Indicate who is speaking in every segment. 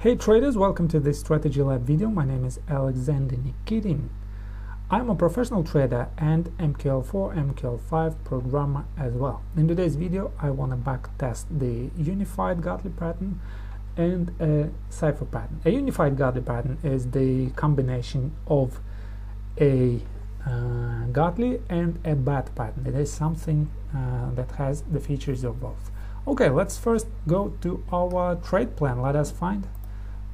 Speaker 1: Hey traders, welcome to this Strategy Lab video. My name is Alexander Nikitin. I'm a professional trader and MQL4, MQL5 programmer as well. In today's video, I want to backtest the unified Gartley pattern and a cipher pattern. A unified Gartley pattern is the combination of a Gartley and a BAT pattern. It is something that has the features of both. Okay, let's first go to our trade plan. Let us find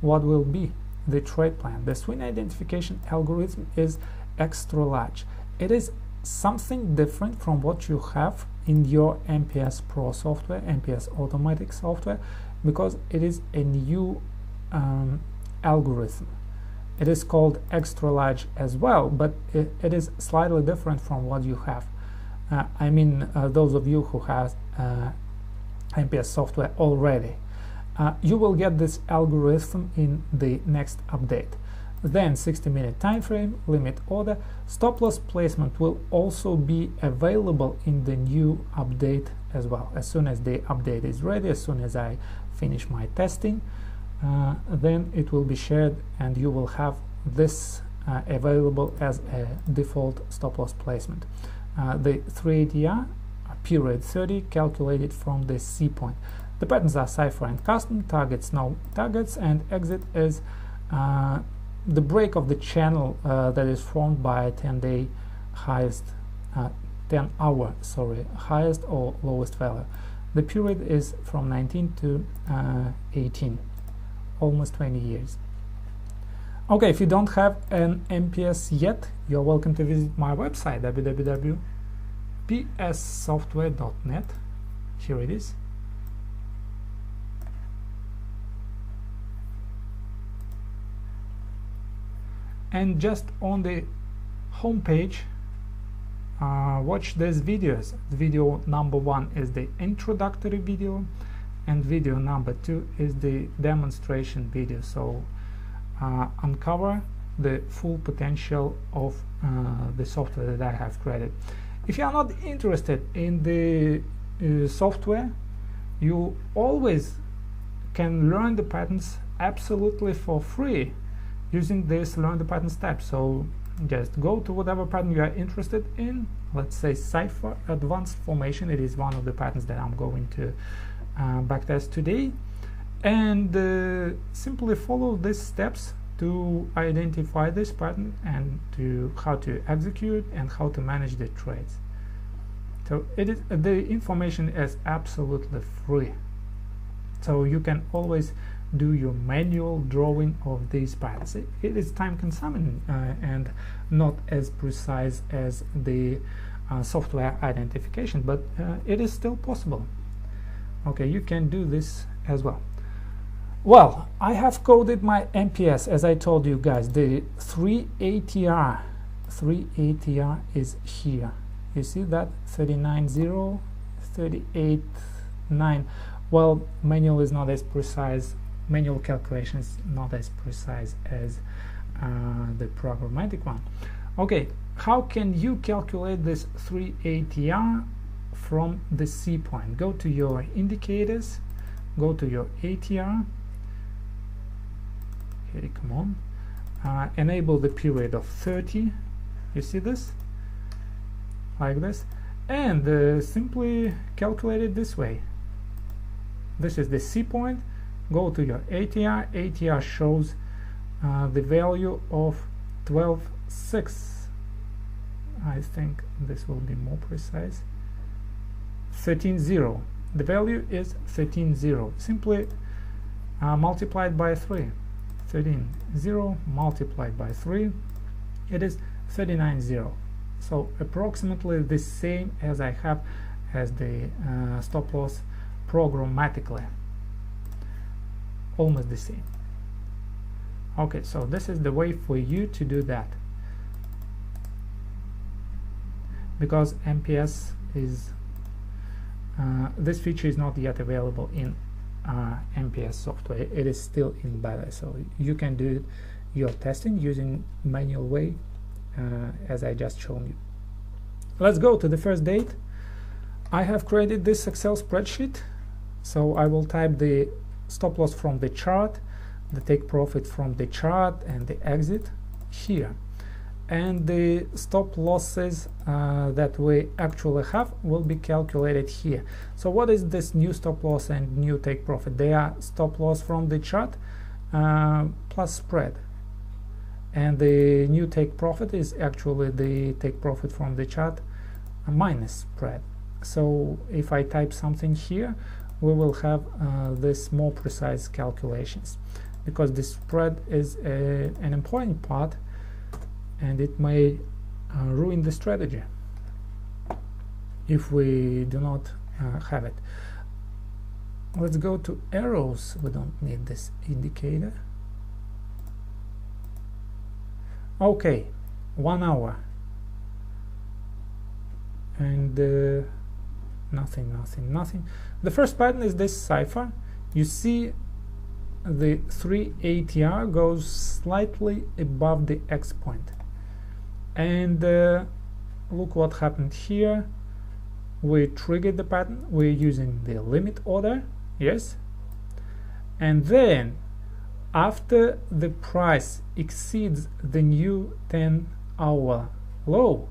Speaker 1: what will be the trade plan. The swing identification algorithm is extra large. It is something different from what you have in your MPS Pro software, MPS Automatic software, because it is a new algorithm. It is called extra large as well, but it is slightly different from what you have. Those of you who have MPS software already. You will get this algorithm in the next update. Then 60-minute time frame, limit order, stop loss placement will also be available in the new update as well. As soon as the update is ready, as soon as I finish my testing, then it will be shared and you will have this available as a default stop loss placement. The 3 ATR period 30 calculated from the C point. The patterns are cipher and custom, targets no targets, and exit is the break of the channel that is formed by 10-day highest, 10-hour, highest or lowest value. The period is from 19 to 18, almost 20 years. Okay, if you don't have an MPS yet, you're welcome to visit my website www.pssoftware.net. Here it is. And just on the home page, watch these videos. Video number 1 is the introductory video, and video number 2 is the demonstration video. So uncover the full potential of the software that I have created. If you are not interested in the software, you always can learn the patterns absolutely for free using this learn the patterns tab. So just go to whatever pattern you are interested in. Let's say cipher advanced formation. It is one of the patterns that I'm going to backtest today, and simply follow these steps to identify this pattern and to how to execute and how to manage the trades. So the information is absolutely free, so you can always do your manual drawing of these patterns. It is time consuming and not as precise as the software identification, but it is still possible. Okay, you can do this as well. Well, I have coded my MPS, as I told you guys. The 3 ATR is here. You see that 39.0, 38.9. Well, manual is not as precise. Manual calculation is not as precise as the programmatic one. Okay, how can you calculate this 3 ATR from the C point? Go to your indicators, go to your ATR. Okay, come on. Enable the period of 30. You see this? Like this. And simply calculate it this way. This is the C point. Go to your ATR. ATR shows the value of 12.6. I think this will be more precise. 13.0. The value is 13.0. Simply multiplied by 3. 13.0 multiplied by 3. It is 39.0. So approximately the same as I have as the stop loss programmatically. Almost the same. Okay, so this is the way for you to do that, because MPS is this feature is not yet available in MPS software. It is still in beta, so you can do your testing using manual way as I just shown you. Let's go to the first date. I have created this Excel spreadsheet, so I will type the stop loss from the chart, the take profit from the chart and the exit here, and the stop losses that we actually have will be calculated here. So what is this new stop loss and new take profit? They are stop loss from the chart plus spread, and the new take profit is actually the take profit from the chart minus spread. So if I type something here, we will have this more precise calculations, because the spread is an important part, and it may ruin the strategy if we do not have it. Let's go to arrows. We don't need this indicator. Okay, 1 hour, and nothing. The first pattern is this cipher. You see the 3 ATR goes slightly above the X point, and look what happened here. We triggered the pattern. We're using the limit order, yes, and then after the price exceeds the new 10-hour low,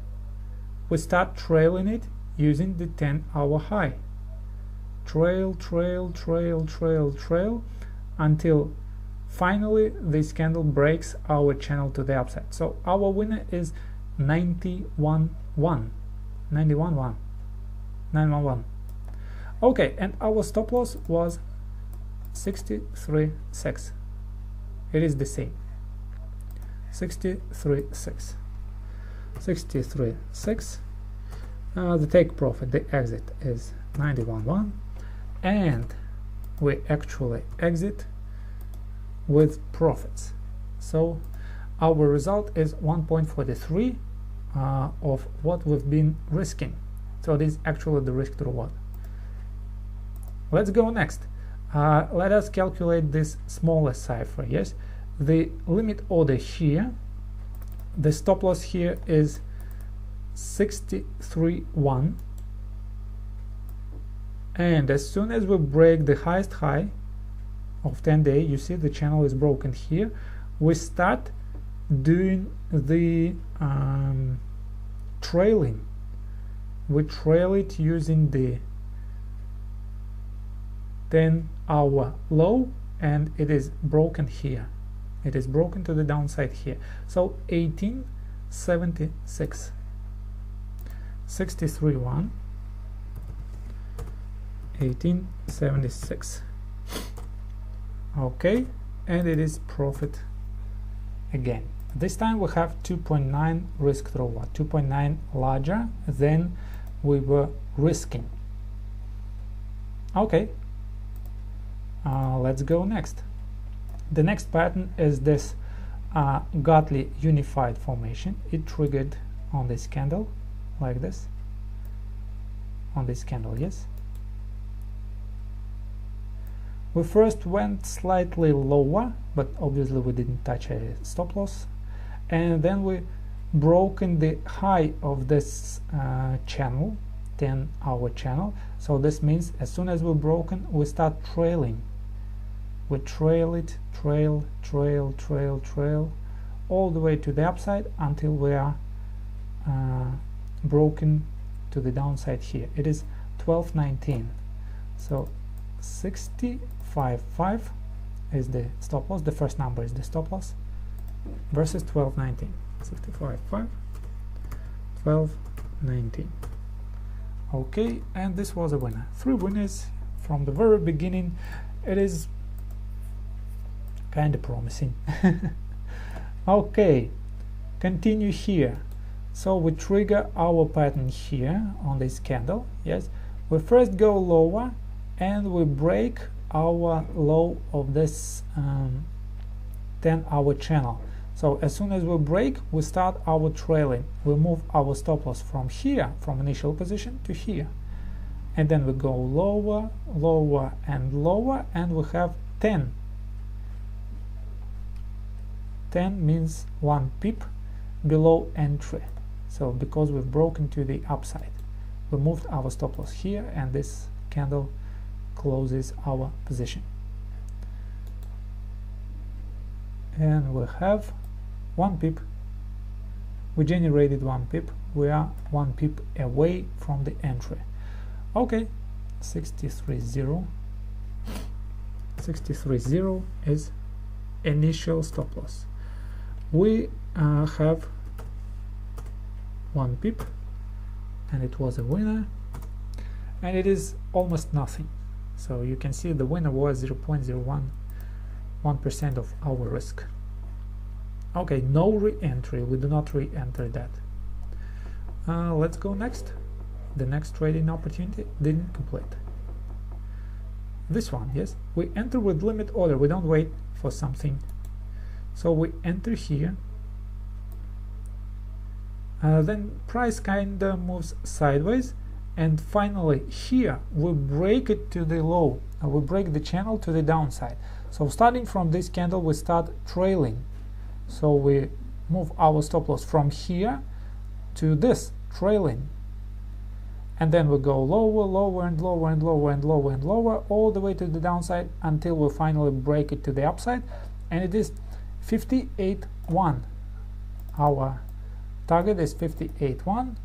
Speaker 1: we start trailing it using the 10-hour high. Trail until finally this candle breaks our channel to the upside. So our winner is 911. Okay, and our stop loss was 63.6. It is the same, 63.6. The take profit, the exit is 91.1, and we actually exit with profits. So our result is 1.43 of what we've been risking. So this is actually the risk to reward. Let's go next. Let us calculate this smaller cipher. Yes, the limit order here, the stop loss here is 63.1, and as soon as we break the highest high of 10-day, you see the channel is broken here, we start doing the trailing. We trail it using the 10-hour low, and it is broken here. It is broken to the downside here. So 1876, 63.1, 1876. Okay, and it is profit again. This time we have 2.9 risk to reward, 2.9 larger than we were risking. Okay, let's go next. The next pattern is this Gartley unified formation. It triggered on this candle like this, on this candle, yes. We first went slightly lower, but obviously we didn't touch a stop loss, and then we broken the high of this channel, 10-hour channel. So this means as soon as we're broken, we start trailing. We trail it, trail all the way to the upside until we are broken to the downside here. It is 12.19. So 65.5 is the stop loss. The first number is the stop loss versus 12.19. 65.5, 12.19. Okay, and this was a winner. 3 winners from the very beginning. It is kind of promising. Okay, continue here. So we trigger our pattern here on this candle. Yes, we first go lower and we break our low of this 10-hour channel. So as soon as we break, we start our trailing. We move our stop loss from here, from initial position to here, and then we go lower, lower and lower, and we have 10. 10 means 1 pip below entry. So because we've broken to the upside, we moved our stop loss here, and this candle closes our position. and we have 1 pip. We generated 1 pip. We are 1 pip away from the entry. Okay, 63.0. 63.0 is initial stop loss. We have 1 pip, and it was a winner, and it is almost nothing. So you can see the winner was 0.011% of our risk. Okay, no re-entry. We do not re-enter that. Let's go next. The next trading opportunity didn't complete. This one, yes, we enter with limit order. We don't wait for something. So we enter here. Then price kinda moves sideways, and finally here we break it to the low. We break the channel to the downside. So starting from this candle, we start trailing. So we move our stop loss from here to this trailing, and then we go lower, lower, and lower, and lower, and lower, and lower, all the way to the downside until we finally break it to the upside, and it is 58.1. Our target is 58.1,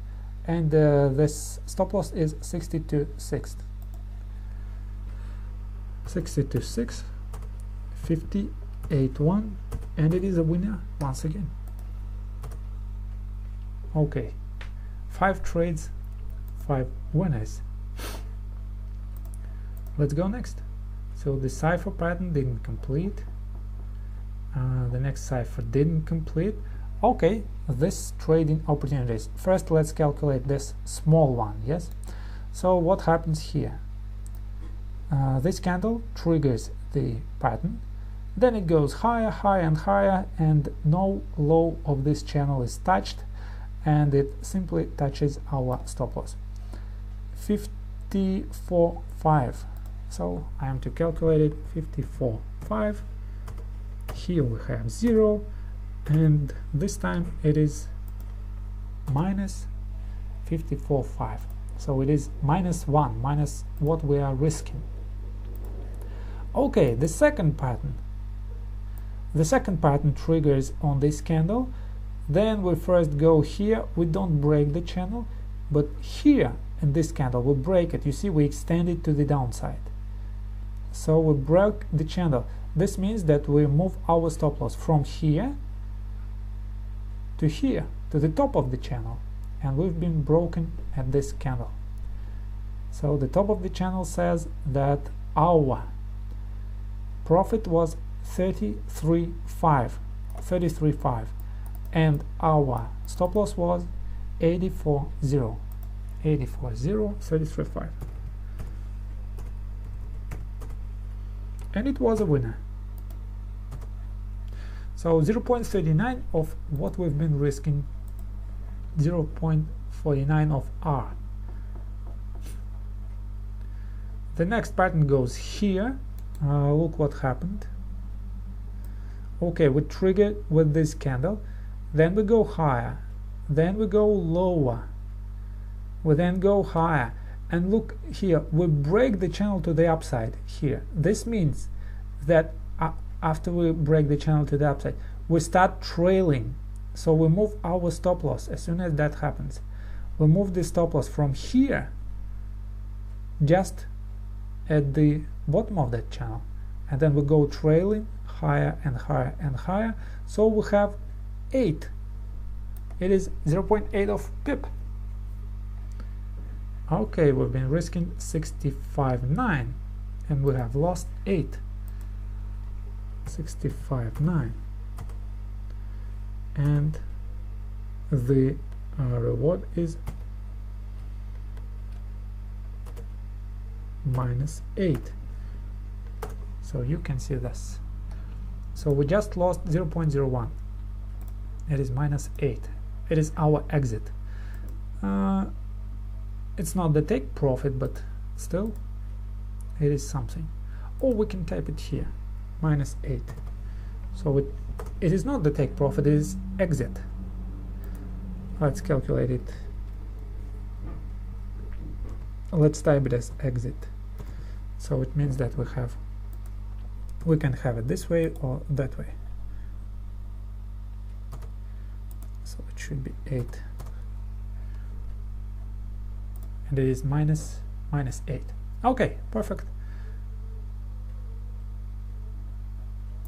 Speaker 1: and this stop loss is 62.6. 62.6, 58.1, and it is a winner once again. Okay, 5 trades, 5 winners. Let's go next. So the cipher pattern didn't complete. The next cipher didn't complete. Okay, this trading opportunities. First, let's calculate this small one. Yes. So what happens here? This candle triggers the pattern. Then it goes higher, higher, and higher, and no low of this channel is touched, and it simply touches our stop loss. 54.5. So I am to calculate it. 54.5. Here we have 0, and this time it is minus 54.5. So it is -1, minus what we are risking. Okay, the second pattern. The second pattern triggers on this candle. Then we first go here. We don't break the channel, but here in this candle we break it. You see, we extend it to the downside. So we broke the channel. This means that we move our stop loss from here to here, to the top of the channel, and we've been broken at this candle. So the top of the channel says that our profit was 33.5, and our stop loss was 84.0, 33.5, and it was a winner. So 0.39 of what we've been risking, 0.49 of R. The next pattern goes here. Look what happened. Okay, we trigger with this candle, then we go higher, then we go lower, we then go higher, and look here, we break the channel to the upside here. This means that after we break the channel to the upside, we start trailing. So we move our stop loss. As soon as that happens, we move the stop loss from here just at the bottom of that channel, and then we go trailing higher and higher and higher. So we have 8. It is 0.8 of pip. Okay, we've been risking 65.9, and we have lost 8. 65.9, and the reward is -8. So you can see this. So we just lost 0.01. It is -8. It is our exit. It's not the take profit, but still it is something. Or we can type it here, -8. So it is not the take profit, it is exit. Let's calculate it. Let's type it as exit. So it means that we can have it this way or that way. should be 8, and it is minus 8. Okay, perfect.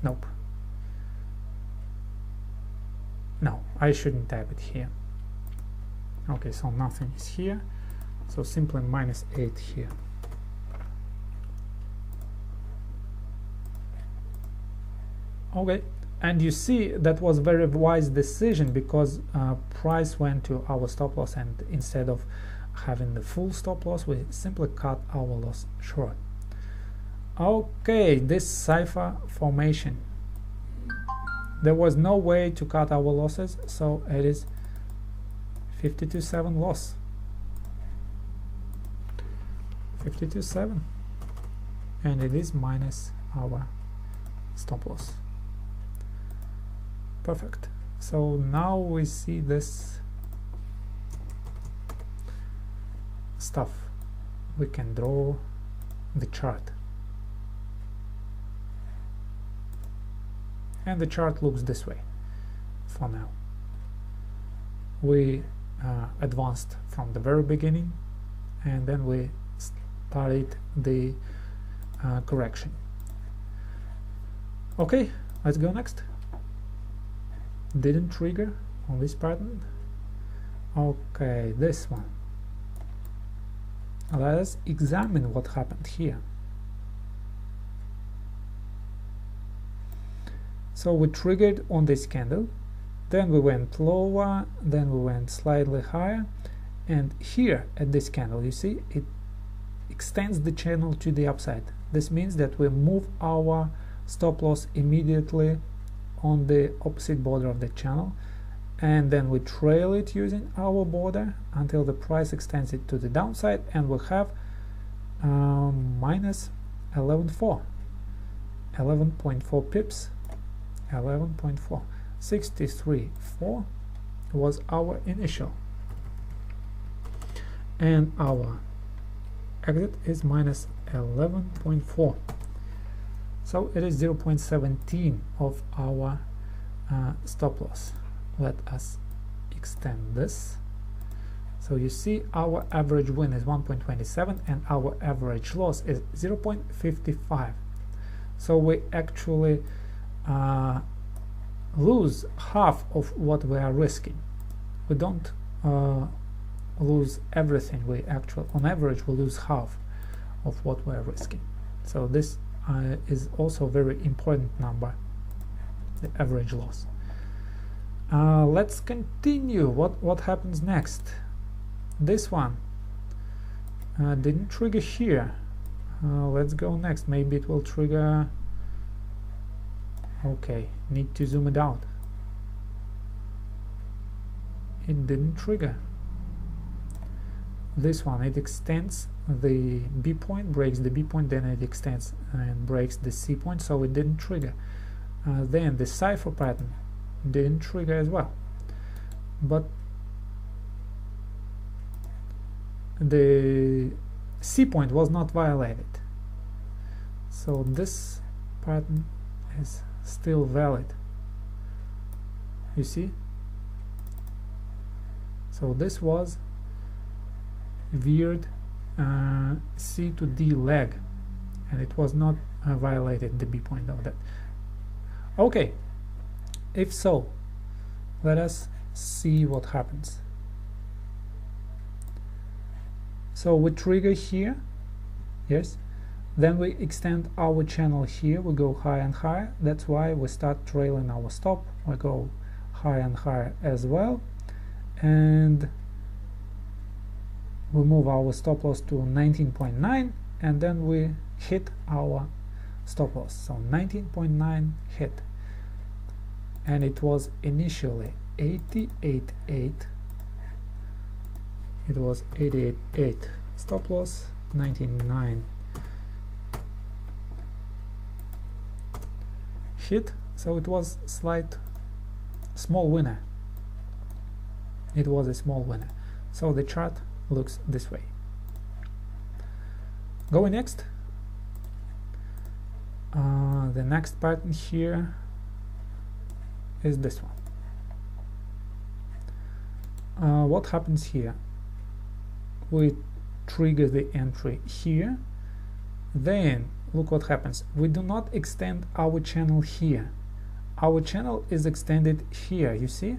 Speaker 1: Nope. No, I shouldn't type it here. Okay, so nothing is here, so simply minus 8 here. Okay, and you see that was very wise decision, because price went to our stop loss, and instead of having the full stop loss, we simply cut our loss short. Okay, this cipher formation, there was no way to cut our losses, so it is 52.7 loss. 52.7, and it is minus our stop loss. Perfect. So now we see this stuff. We can draw the chart, and the chart looks this way for now. We advanced from the very beginning, and then we started the correction. Okay, let's go next. Didn't trigger on this pattern. Okay, this one. Let us examine what happened here. So we triggered on this candle, then we went lower, then we went slightly higher, and here at this candle, you see it extends the channel to the upside. This means that we move our stop loss immediately on the opposite border of the channel, and then we trail it using our border until the price extends it to the downside, and we have minus 11.4 pips. 11.4 63.4 was our initial, and our exit is minus 11.4. So it is 0.17 of our stop loss. Let us extend this. So you see our average win is 1.27 and our average loss is 0.55. So we actually lose half of what we are risking. We don't lose everything. We actually, on average, we lose half of what we are risking. So this is also a very important number, the average loss. Let's continue. What happens next? This one didn't trigger here. Let's go next. Maybe it will trigger. Okay, need to zoom it out. It didn't trigger. This one, it extends the B point, breaks the B point, then it extends and breaks the C point, so it didn't trigger. Then the cipher pattern didn't trigger as well, but the C point was not violated, so this pattern is still valid. You see, so this was veered C to D leg, and it was not violated the B point of that. Okay, if so, let us see what happens. So we trigger here, yes, then we extend our channel here, we go higher and higher. That's why we start trailing our stop. We go higher and higher as well, and we move our stop loss to 19.9, and then we hit our stop loss. So 19.9 hit, and it was initially 88.8. It was 88.8 stop loss, 99 hit, so it was small winner. It was a small winner. So the chart looks this way. Going next, the next pattern here is this one. what happens here? We trigger the entry here, then look what happens. We do not extend our channel here. Our channel is extended here, you see?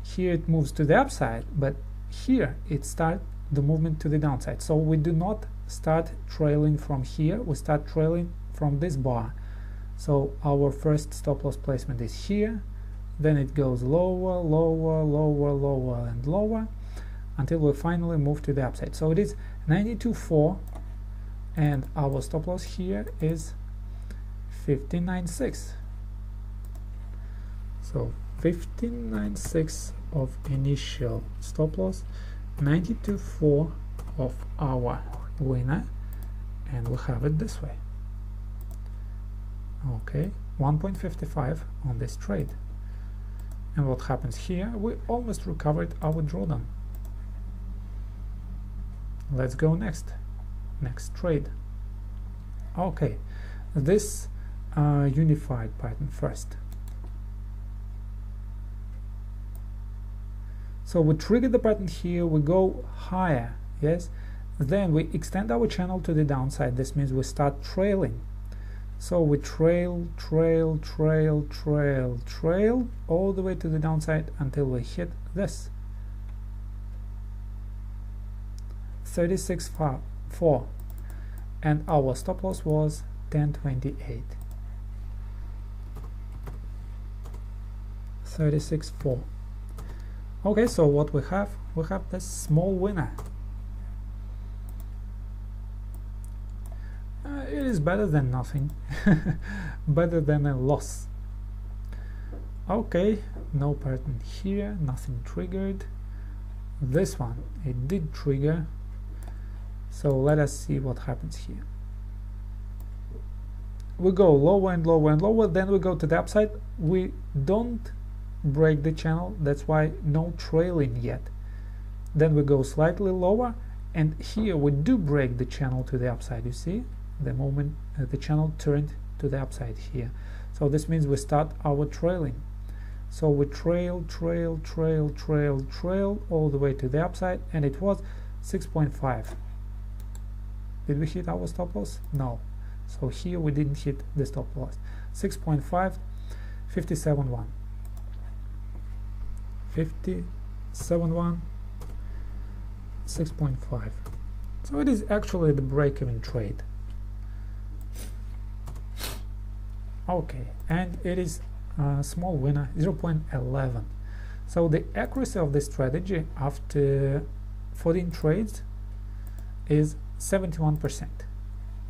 Speaker 1: Here it moves to the upside, but here it starts the movement to the downside. So we do not start trailing from here, we start trailing from this bar. So our first stop loss placement is here, then it goes lower, lower, lower, lower, and lower until we finally move to the upside. So it is 92.4, and our stop loss here is 15.96. So 15.96 of initial stop loss, 92.4 of our winner, and we have it this way. Okay, 1.55 on this trade. And what happens here? We almost recovered our drawdown. Let's go next trade. Okay, this unified pattern first. So we trigger the pattern here, we go higher, yes, then we extend our channel to the downside. This means we start trailing. So we trail, trail, trail, trail, trail all the way to the downside until we hit this 36.4, and our stop loss was 10.28. 36.4. Okay, so what we have this small winner. It is better than nothing, better than a loss. Okay, no pattern here, nothing triggered. This one, it did trigger. So let us see what happens here. We go lower and lower and lower, then we go to the upside. We don't break the channel, that's why no trailing yet. Then we go slightly lower, and here we do break the channel to the upside. You see the moment the channel turned to the upside here. So this means we start our trailing. So we trail, trail, trail, trail, trail all the way to the upside, and it was 6.5. Did we hit our stop loss? No. So here we didn't hit the stop loss. 6.5, 57.1. 57.1, 6.5. So it is actually the break-even trade. Okay, and it is a small winner, 0.11. So the accuracy of this strategy after 14 trades is 71%.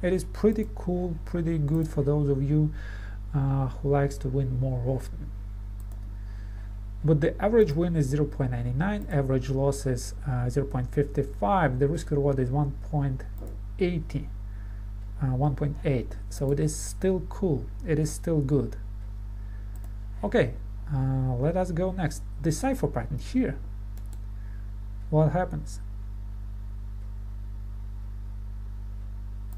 Speaker 1: It is pretty cool, pretty good for those of you who likes to win more often. But the average win is 0.99, average loss is 0.55, the risk reward is 1.80. 1.8, so it is still cool, it is still good. Okay, let us go next. The cipher pattern here. What happens?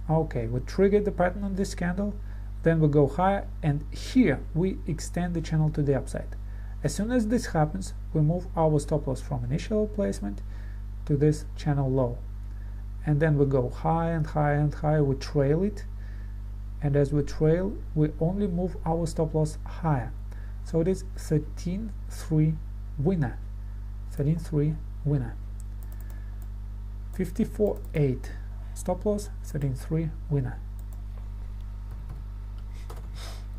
Speaker 1: Okay, we trigger the pattern on this candle, then we go higher, and here we extend the channel to the upside. As soon as this happens, we move our stop loss from initial placement to this channel low. And then we go high and high and high, we trail it, and as we trail, we only move our stop loss higher. So it is 13.3 winner, 13.3 winner. 54.8 stop loss, 13.3 winner.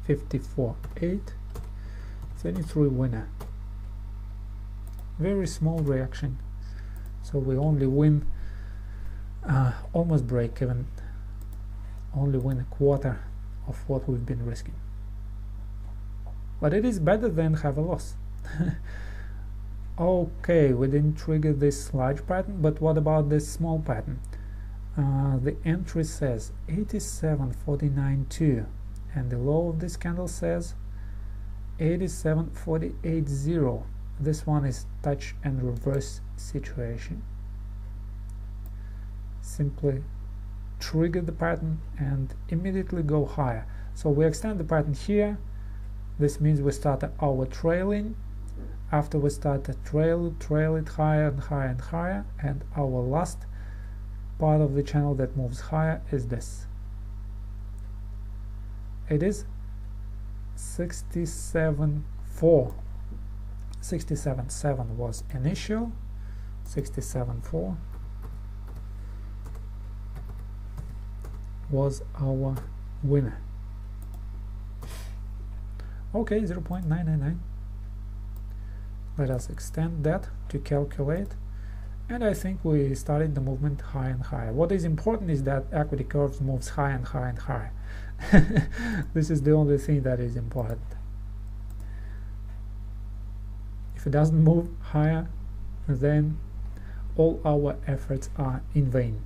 Speaker 1: 54.8, 33 winner. Very small reaction, so we only win almost break even, only win a quarter of what we've been risking. But it is better than have a loss. Okay, we didn't trigger this large pattern, but what about this small pattern? The entry says 87.49.2, and the low of this candle says 87.48.0. This one is touch and reverse situation. Simply trigger the pattern and immediately go higher. So we extend the pattern here. This means we start our trailing, after we start to trail it higher and higher and higher, and our last part of the channel that moves higher is this. It is 67.4. 67.7 was initial, 67.4 was our winner. Okay, 0.999. Let us extend that to calculate, and I think we started the movement higher and higher. What is important is that equity curves moves higher and higher and higher. This is the only thing that is important. If it doesn't move higher, then all our efforts are in vain.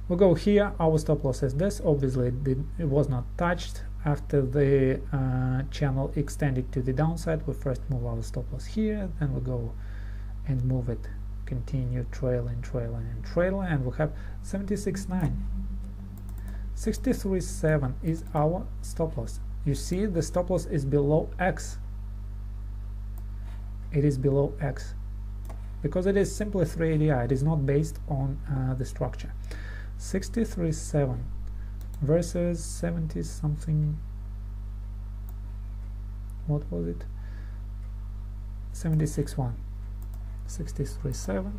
Speaker 1: We'll go here. Our stop loss is this. Obviously it was not touched. After the channel extended to the downside, we first move our stop loss here, then we go and move it, continue trailing, and we have 76.9. 63.7 is our stop loss. You see, the stop loss is below X. It is below X because it is simply 3 ADI. It is not based on the structure. 63.7 versus 70 something. What was it? 76.1. 63.7.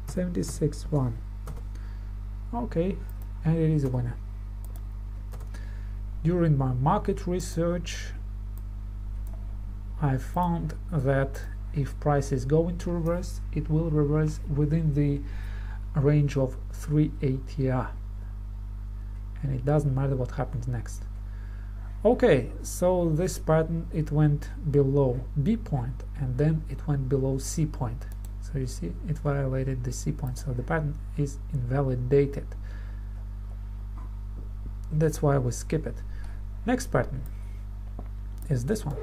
Speaker 1: 76.1. Okay, and it is a winner. During my market research, I found that if prices go into reverse, it will reverse within the range of 3 ATR, and it doesn't matter what happens next. Okay, so this pattern, it went below B point and then it went below C point. So you see, it violated the C point, so the pattern is invalidated. That's why we skip it. Next pattern is this one.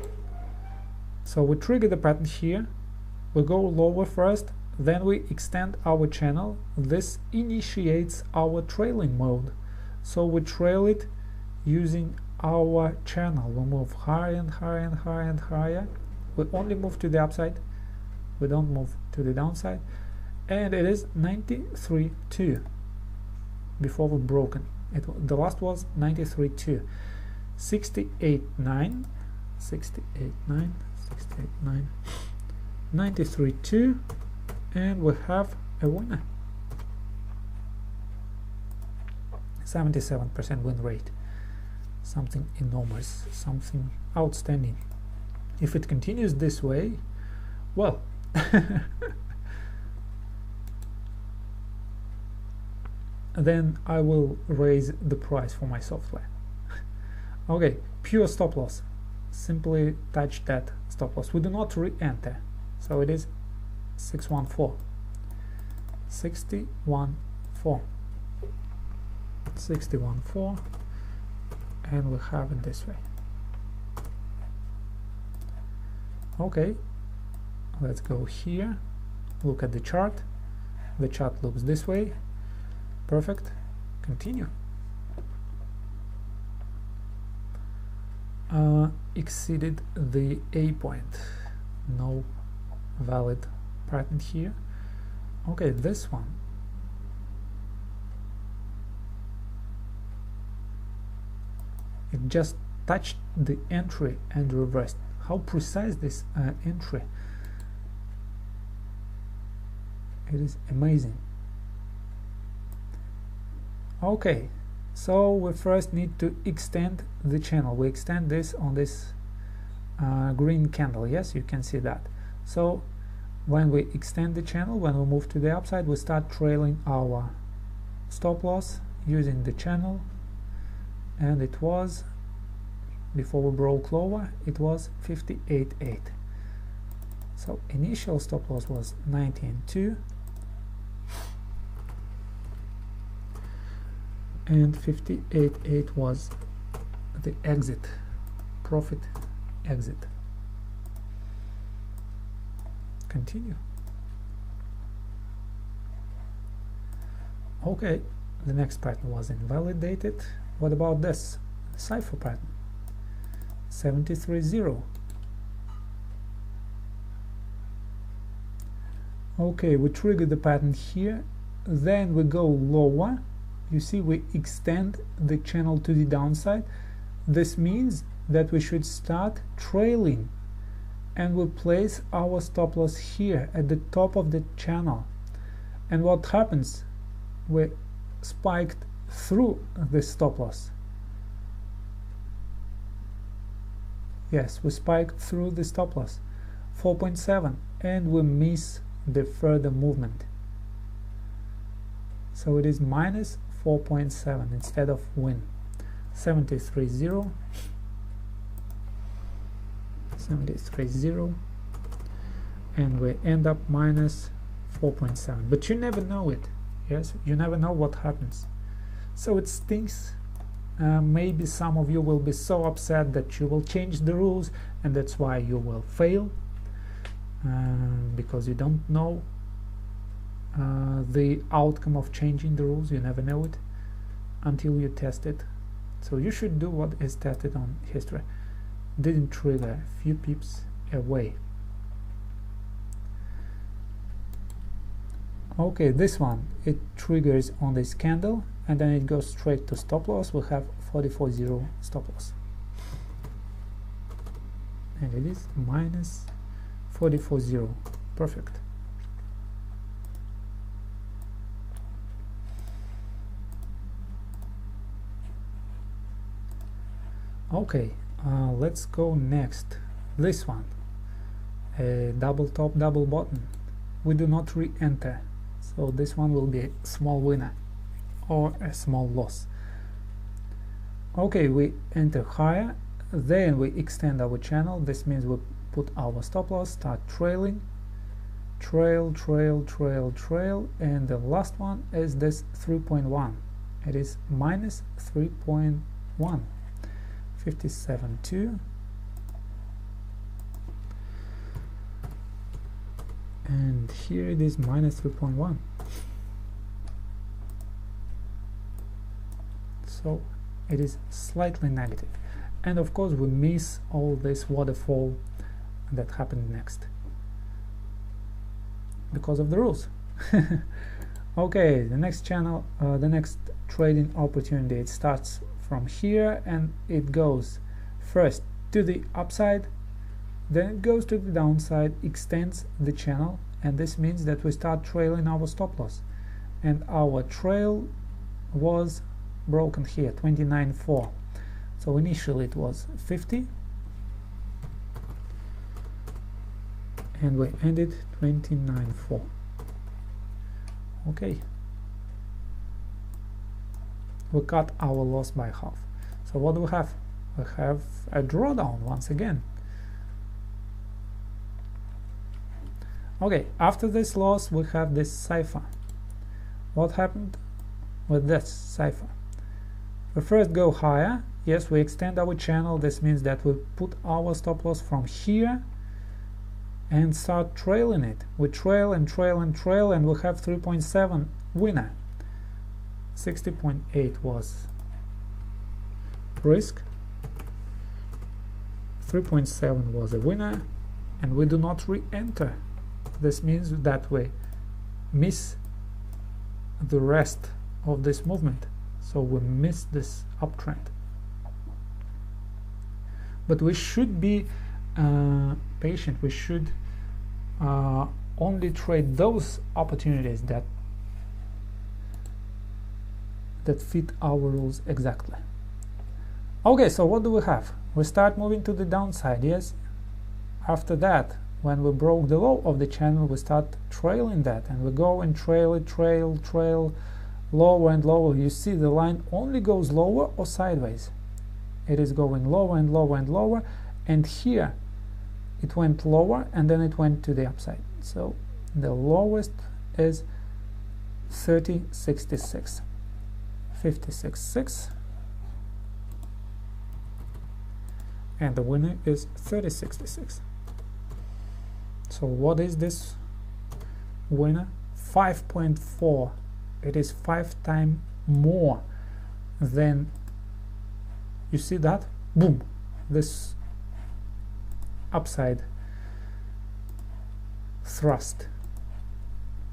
Speaker 1: So we trigger the pattern here, we go lower first, then we extend our channel. This initiates our trailing mode. So we trail it using our channel. We move higher and higher and higher and higher. We only move to the upside, we don't move to the downside, and it is 93.2 before we broken. The last was 93.2. 68.9, 68.9, 68.9, 93.2, and we have a winner. 77% win rate. Something enormous, something outstanding. If it continues this way, well, then I will raise the price for my software. Okay, pure stop loss. Simply touch that stop loss. We do not re-enter. So it is 614. 61.4. 61.4, and we have it this way. Okay, let's go here, look at the chart. The chart looks this way. Perfect. Continue. Exceeded the A point. No valid pattern here. Okay, this one. It just touched the entry and reversed. How precise this entry. It is amazing. Okay, so we first need to extend the channel. We extend this on this green candle. Yes, you can see that. So when we extend the channel, when we move to the upside, we start trailing our stop loss using the channel, and it was, before we broke lower, it was 58.8. So initial stop loss was 19.2, and 58.8 was the exit, profit exit. Continue. Okay, the next pattern was invalidated. What about this cipher pattern? 73.0. Okay, we trigger the pattern here, then we go lower. You see, we extend the channel to the downside. This means that we should start trailing, and we place our stop loss here at the top of the channel. And what happens? We spiked through the stop loss. Yes, we spiked through the stop loss, 4.7, and we miss the further movement. So it is minus 4.7 instead of win. 73.0, 73.0, and we end up minus 4.7. But you never know it. Yes, you never know what happens. So it stinks. Maybe some of you will be so upset that you will change the rules, and that's why you will fail, because you don't know the outcome of changing the rules. You never know it until you test it. So you should do what is tested on history. Didn't trigger, a few pips away. Okay, this one, it triggers on this candle, and then it goes straight to stop loss. We have 44.0 stop loss, and it is minus 44.0. Perfect. Okay, let's go next. This one, a double top, double bottom. We do not re-enter, so this one will be a small winner or a small loss. Okay, we enter higher, then we extend our channel. This means we put our stop loss, start trailing, trail, trail, trail, trail, and the last one is this 3.1. It is minus 3.1, 57.2, and here it is minus 3.1. So it is slightly negative, and of course we miss all this waterfall that happened next because of the rules. Okay, the next channel, the next trading opportunity, it starts from here and it goes first to the upside, then it goes to the downside, extends the channel, and this means that we start trailing our stop loss, and our trail was broken here, 29.4. So initially it was 50, and we ended 29.4. Okay, we cut our loss by half. So what do we have? We have a drawdown once again. Okay, after this loss we have this cipher. What happened with this cipher? We first go higher. Yes, we extend our channel. This means that we put our stop loss from here and start trailing it. We trail and trail and trail, and we have 3.7 winner. 60.8 was risk, 3.7 was a winner, and we do not re-enter. This means that we miss the rest of this movement, so we miss this uptrend. But we should be patient. We should only trade those opportunities that fit our rules exactly. Okay, so what do we have? We start moving to the downside. Yes, after that, when we broke the low of the channel, we start trailing that, and we go and trail it, trail lower and lower. You see the line only goes lower or sideways. It is going lower and lower and lower, and here it went lower and then it went to the upside. So the lowest is 30.66, 56.6, and the winner is 30.66. So what is this winner? 5.4. It is 5 times more than, you see that? Boom! This upside thrust.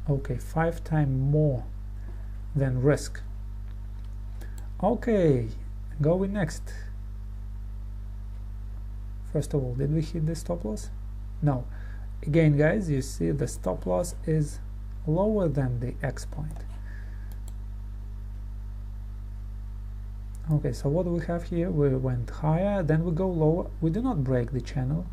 Speaker 1: Okay, 5 times more than risk. Okay, going next. First of all, did we hit the stop loss? No. Again, guys, you see the stop loss is lower than the X point. Okay, so what do we have here? We went higher, then we go lower. We do not break the channel,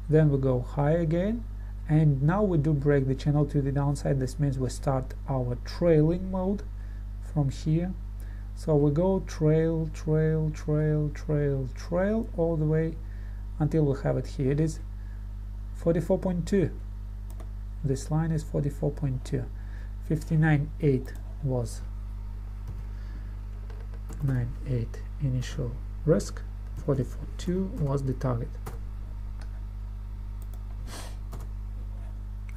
Speaker 1: then we go higher again, and now we do break the channel to the downside. This means we start our trailing mode from here. So we go trail, trail, trail, trail, trail all the way until we have it here. It is 44.2. This line is 44.2. 59.8 was 9.8 initial risk. 44.2 was the target.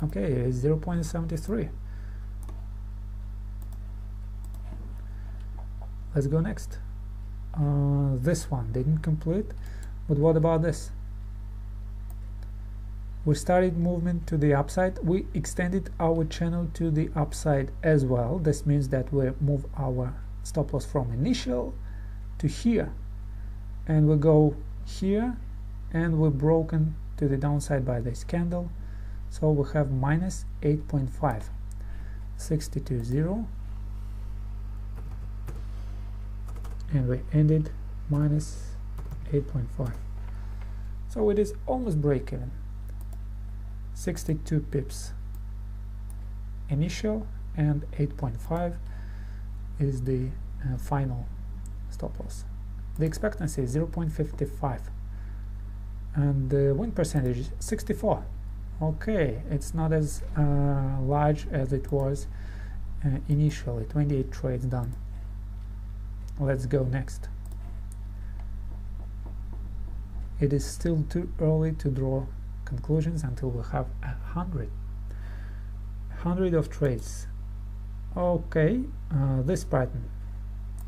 Speaker 1: Okay, it's 0.73. Let's go next. This one didn't complete, but what about this? We started movement to the upside. We extended our channel to the upside as well. This means that we move our stop loss from initial to here, and we go here, and we're broken to the downside by this candle. So we have minus 8.5, 62.0, and we ended minus 8.5. So it is almost break even. 62 pips initial, and 8.5 is the final stop loss. The expectancy is 0.55, and the win percentage is 64. Okay, it's not as large as it was initially. 28 trades done. Let's go next. It is still too early to draw conclusions until we have 100 of trades. Okay, this pattern,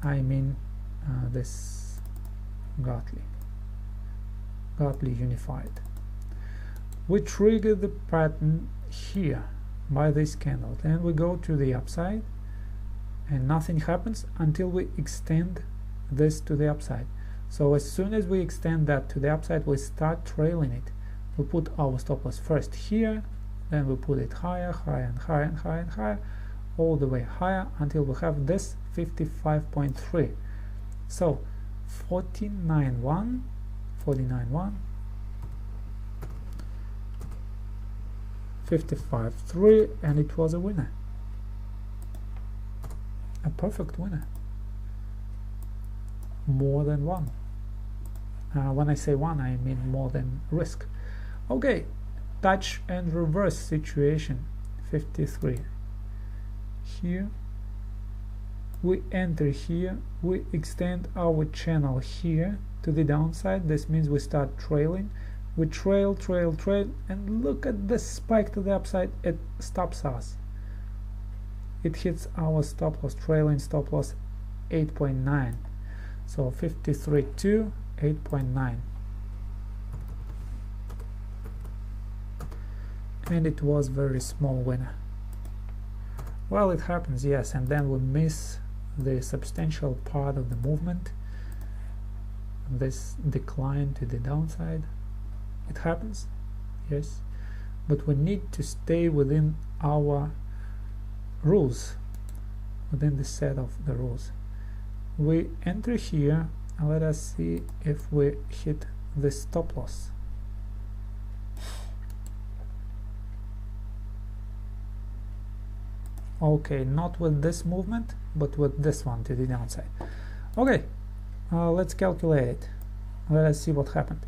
Speaker 1: I mean this Gartley Unified. We trigger the pattern here by this candle, then we go to the upside and nothing happens until we extend this to the upside. So as soon as we extend that to the upside, we start trailing it. We put our stop loss first here, then we put it higher, higher and higher and higher and higher, all the way higher until we have this 55.3. So 49.1, 49.1, 55.3, and it was a winner. A perfect winner. More than one. When I say one, I mean more than risk. Okay, touch and reverse situation, 53. Here we enter here, we extend our channel here to the downside. This means we start trailing. We trail, trail, trail, and look at the spike to the upside. It stops us. It hits our stop loss, trailing stop loss 8.9. So 53.2, 8.9. And it was very small winner. Well, it happens, yes, and then we miss the substantial part of the movement, this decline to the downside. It happens, yes, but we need to stay within our rules, within the set of the rules. We enter here, and let us see if we hit the stop loss. Okay, not with this movement, but with this one to the downside. Okay, let's calculate it. Let us see what happened.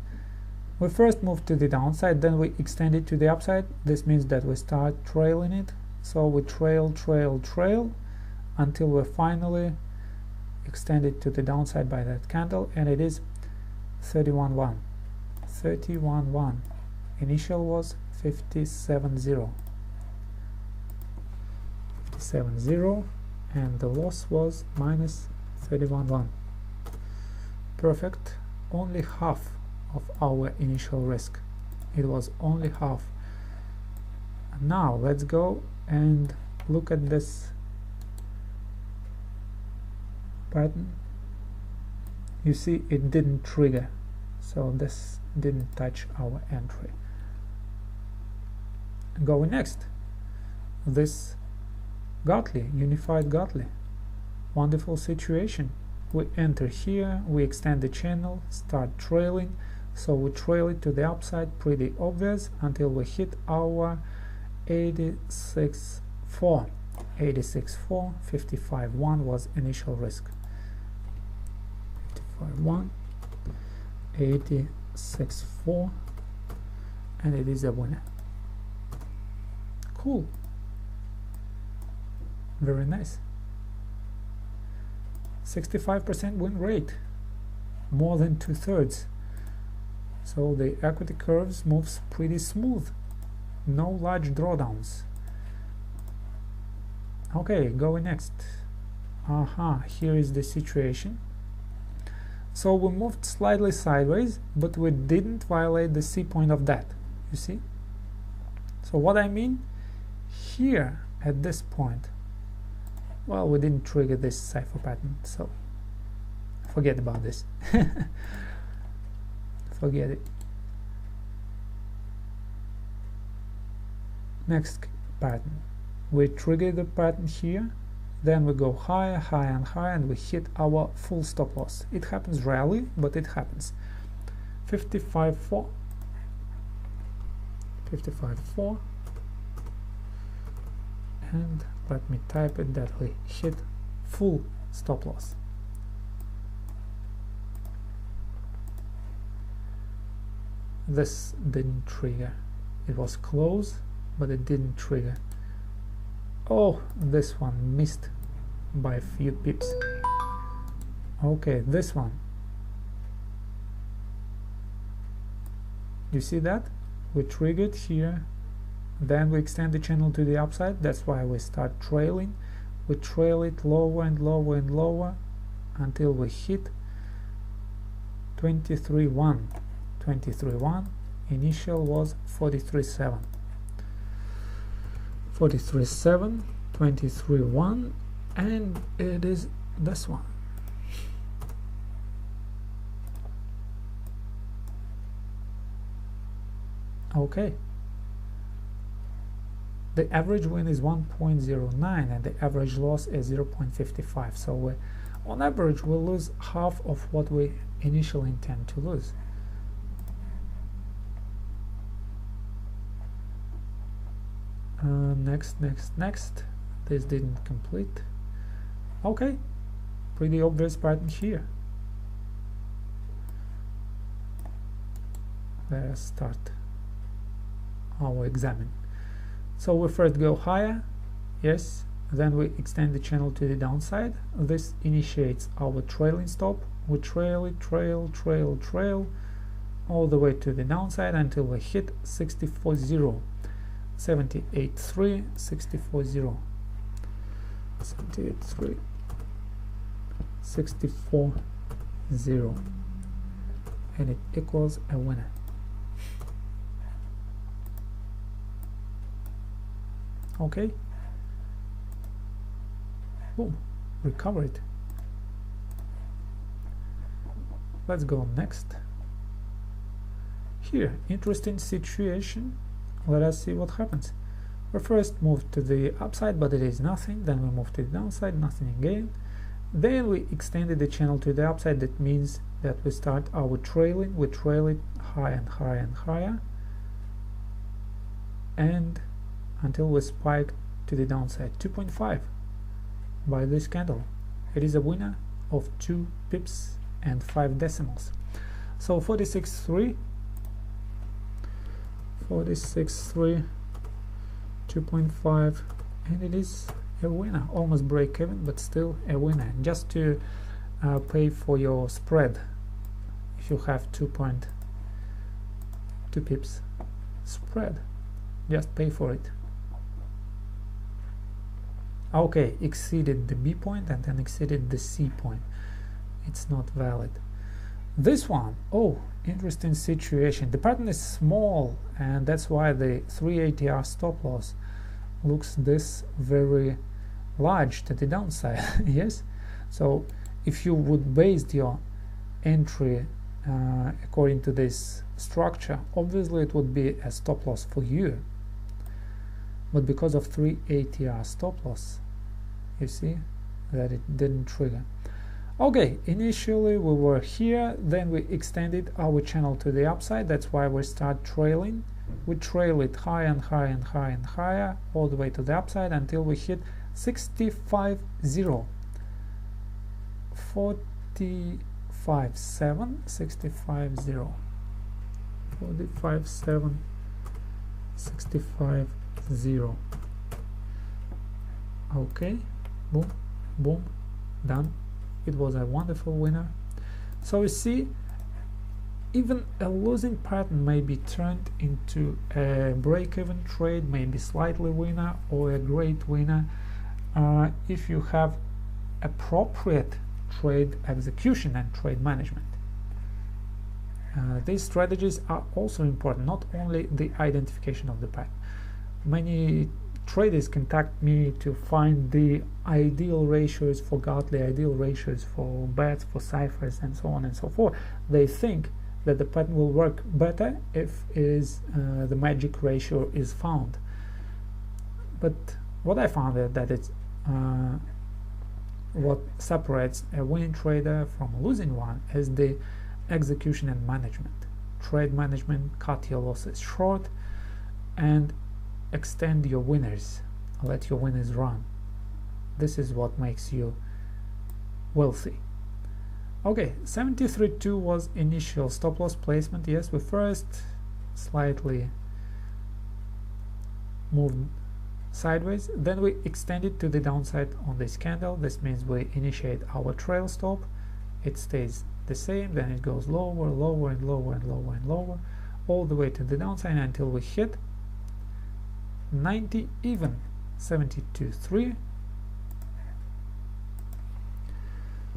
Speaker 1: We first moved to the downside, then we extend it to the upside. This means that we start trailing it. So we trail, trail, trail until we finally extend it to the downside by that candle, and it is 31.1. 31.1. Initial was 57.0. 57.0, and the loss was minus 31.1. Perfect. Only half of our initial risk. it was only half. Now let's go and look at this pattern. You see it didn't trigger, so this didn't touch our entry. Going next, this Gartley, unified Gartley, wonderful situation. We enter here, we extend the channel, start trailing, so we trail it to the upside, pretty obvious, until we hit our 86.4. 86.4, 55.1 was initial risk. 55.1, 86.4, and it is a winner. Cool. Very nice. 65% win rate, more than 2/3. So the equity curves moves pretty smooth, no large drawdowns. Okay, going next. Here is the situation. So we moved slightly sideways, but we didn't violate the C point of that, you see? So what I mean, here at this point, well, we didn't trigger this cipher pattern, so forget about this. Forget it. Next pattern. We trigger the pattern here, then we go higher, higher and higher, and we hit our full stop loss. It happens rarely, but it happens. 55.4, 55.4, and let me type it that we hit full stop loss. This didn't trigger. It was close, but it didn't trigger. Oh, this one missed by a few pips. Okay, this one. You see that? We triggered here, then we extend the channel to the upside. That's why we start trailing. We trail it lower and lower and lower until we hit 23.1. 23.1. Initial was 43.7. 43.7, 23.1, and it is this one. Okay. The average win is 1.09 and the average loss is 0.55. So on average we'll lose half of what we initially intend to lose. Next. This didn't complete. Okay, pretty obvious pattern here. Let us start our examine. So we first go higher, yes, then we extend the channel to the downside. This initiates our trailing stop. We trail it, trail all the way to the downside until we hit 64.0. 78.3, 64.0, 78.3, 64.0, and it equals a winner. Okay, boom, recover it. Let's go next. Here, interesting situation. Let us see what happens. We first move to the upside, but it is nothing. Then we move to the downside, nothing again. Then we extended the channel to the upside. That means that we start our trailing. We trail it higher and higher and higher, and until we spike to the downside. 2.5 by this candle. It is a winner of 2 pips and 5 decimals. So 46.3. 46.3, 2.5, and it is a winner. Almost break even, but still a winner. Just to pay for your spread. If you have 2.2 pips spread, just pay for it. Okay, exceeded the B point and then exceeded the C point. It's not valid. This one, oh, interesting situation. The pattern is small, and that's why the 3 ATR stop loss looks this very large to the downside. Yes, so if you would base your entry according to this structure, obviously it would be a stop loss for you, but because of 3 ATR stop loss, you see that it didn't trigger. Okay, initially we were here, then we extended our channel to the upside. That's why we start trailing. We trail it higher and higher and higher and higher, all the way to the upside until we hit 65.0, 45.7, 65.0, 45.7, 65.0. Okay, boom, boom, done. It was a wonderful winner. So you see, even a losing pattern may be turned into a break-even trade, maybe slightly winner or a great winner, if you have appropriate trade execution and trade management. These strategies are also important, not only the identification of the pattern. Many traders contact me to find the ideal ratios for Gartley, ideal ratios for bets, for ciphers, and so on and so forth. They think that the pattern will work better if the magic ratio is found. But what I found is that it's what separates a winning trader from a losing one is the execution and management. Trade management, cut your losses short, and extend your winners. Let your winners run. This is what makes you wealthy. Okay, 73.2 was initial stop loss placement. Yes, we first slightly moved sideways, then we extended to the downside on this candle. This means we initiate our trail stop. It stays the same, then it goes lower, lower, and lower, and lower, and lower, all the way to the downside until we hit 90 even, 72.3,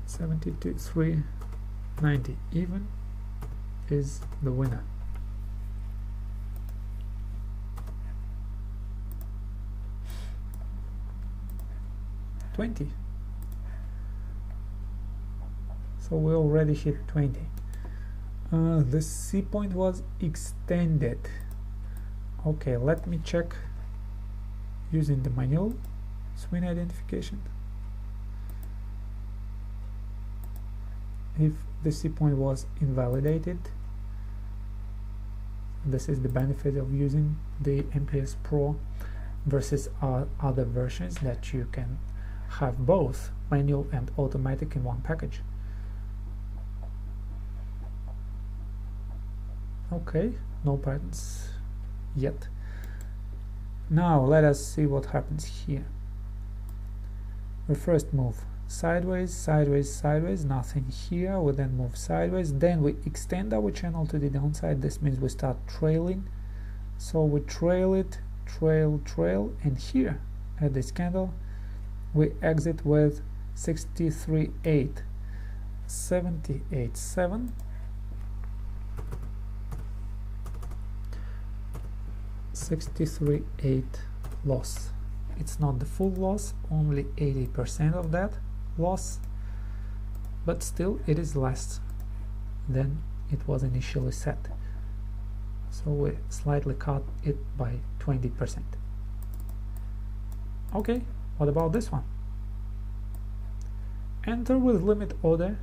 Speaker 1: 72.3, 90 even is the winner. $20. So we already hit 20. The C point was extended. Okay, let me check using the manual swing identification if the C point was invalidated. This is the benefit of using the MPS Pro versus other versions, that you can have both manual and automatic in one package. Okay, no patterns yet. Now let us see what happens here. We first move sideways, sideways, sideways, nothing here. We then move sideways, then we extend our channel to the downside. This means we start trailing. So we trail it, trail, trail, and here at this candle we exit with 63.8, 78.7, 63.8 loss. It's not the full loss, only 80% of that loss, but still it is less than it was initially set. So we slightly cut it by 20%. Okay, what about this one? Enter with limit order,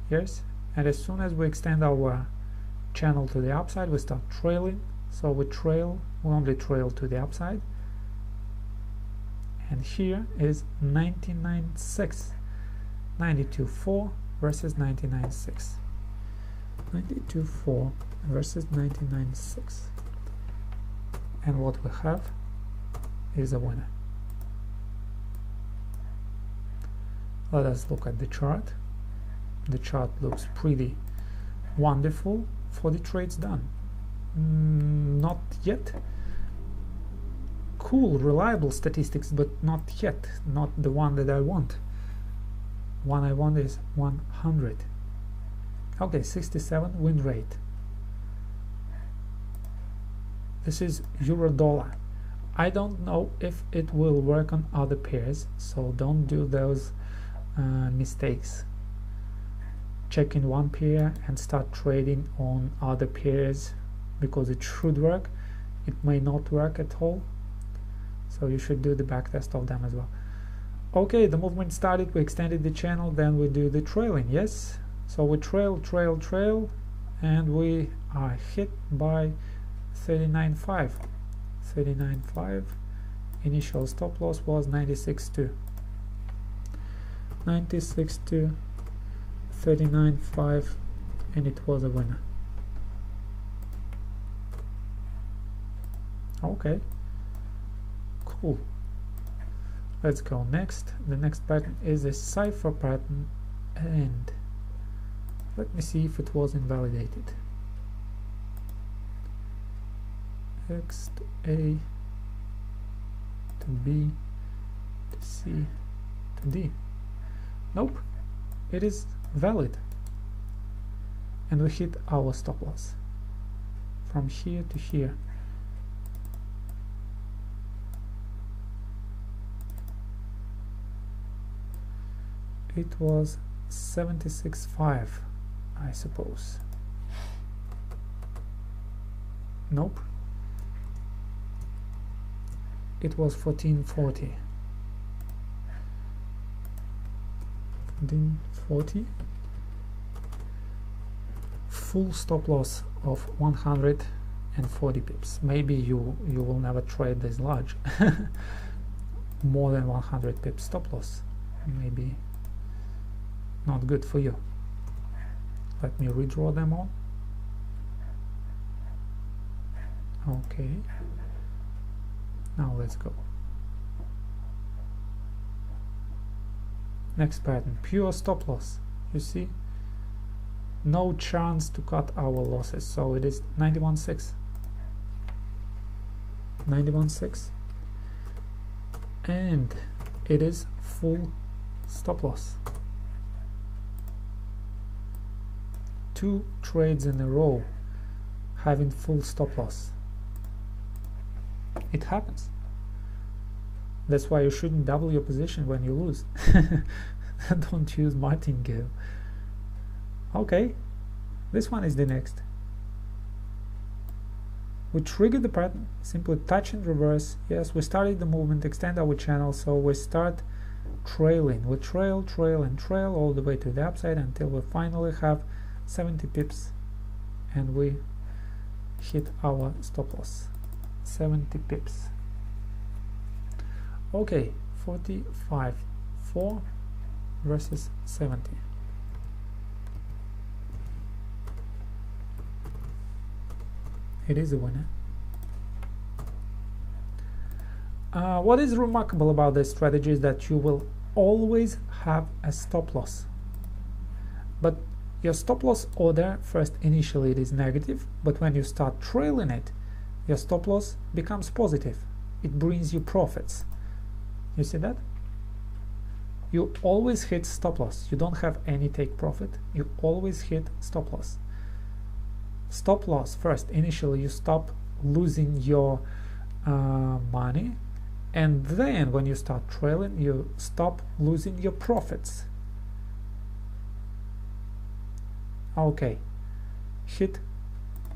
Speaker 1: yes, and as soon as we extend our channel to the upside, we start trailing. So we trail, we only trail to the upside, and here is 99.6, 92.4 versus 99.6, 92.4 versus 99.6, and what we have is a winner. Let us look at the chart. The chart looks pretty wonderful for the trades done. Not yet. Cool, reliable statistics, but not yet. Not the one that I want. One I want is 100. Okay, 67 win rate. This is euro dollar. I don't know if it will work on other pairs, so don't do those mistakes. Check in one pair and start trading on other pairs, because it should work. It may not work at all, so you should do the backtest of them as well. Okay, the movement started, we extended the channel, then we do the trailing. Yes, so we trail, and we are hit by 39.5. 39.5. Initial stop loss was 96.2. 96.2, 39.5, and it was a winner. Okay, cool. Let's go next. The next pattern is a cipher pattern, and let me see if it was invalidated. X to A to B to C to D. Nope, it is valid, and we hit our stop loss from here to here. It was 76.5, I suppose. Nope, it was 14.40. 14.40. Full stop loss of 140 pips. Maybe you will never trade this large. More than 100 pips stop loss. Maybe not good for you. Let me redraw them all. Okay. Now let's go. Next pattern, pure stop loss. You see, no chance to cut our losses, so it is 91.6. 91.6, and it is full stop loss. 2 trades in a row having full stop loss. It happens. That's why you shouldn't double your position when you lose. Don't use martingale. Okay, this one is the next. We trigger the pattern, simply touch and reverse. Yes, we started the movement, extend our channel, so we start trailing. We trail and trail all the way to the upside until we finally have 70 pips and we hit our stop loss. 70 pips. Okay, 45.4 versus 70. It is a winner. What is remarkable about this strategy is that you will always have a stop loss, but your stop loss order, first initially it is negative, but when you start trailing it, your stop loss becomes positive. It brings you profits. You see that? You always hit stop loss. You don't have any take profit. You always hit stop loss. Stop loss, first initially you stop losing your money, and then when you start trailing you stop losing your profits. Okay, hit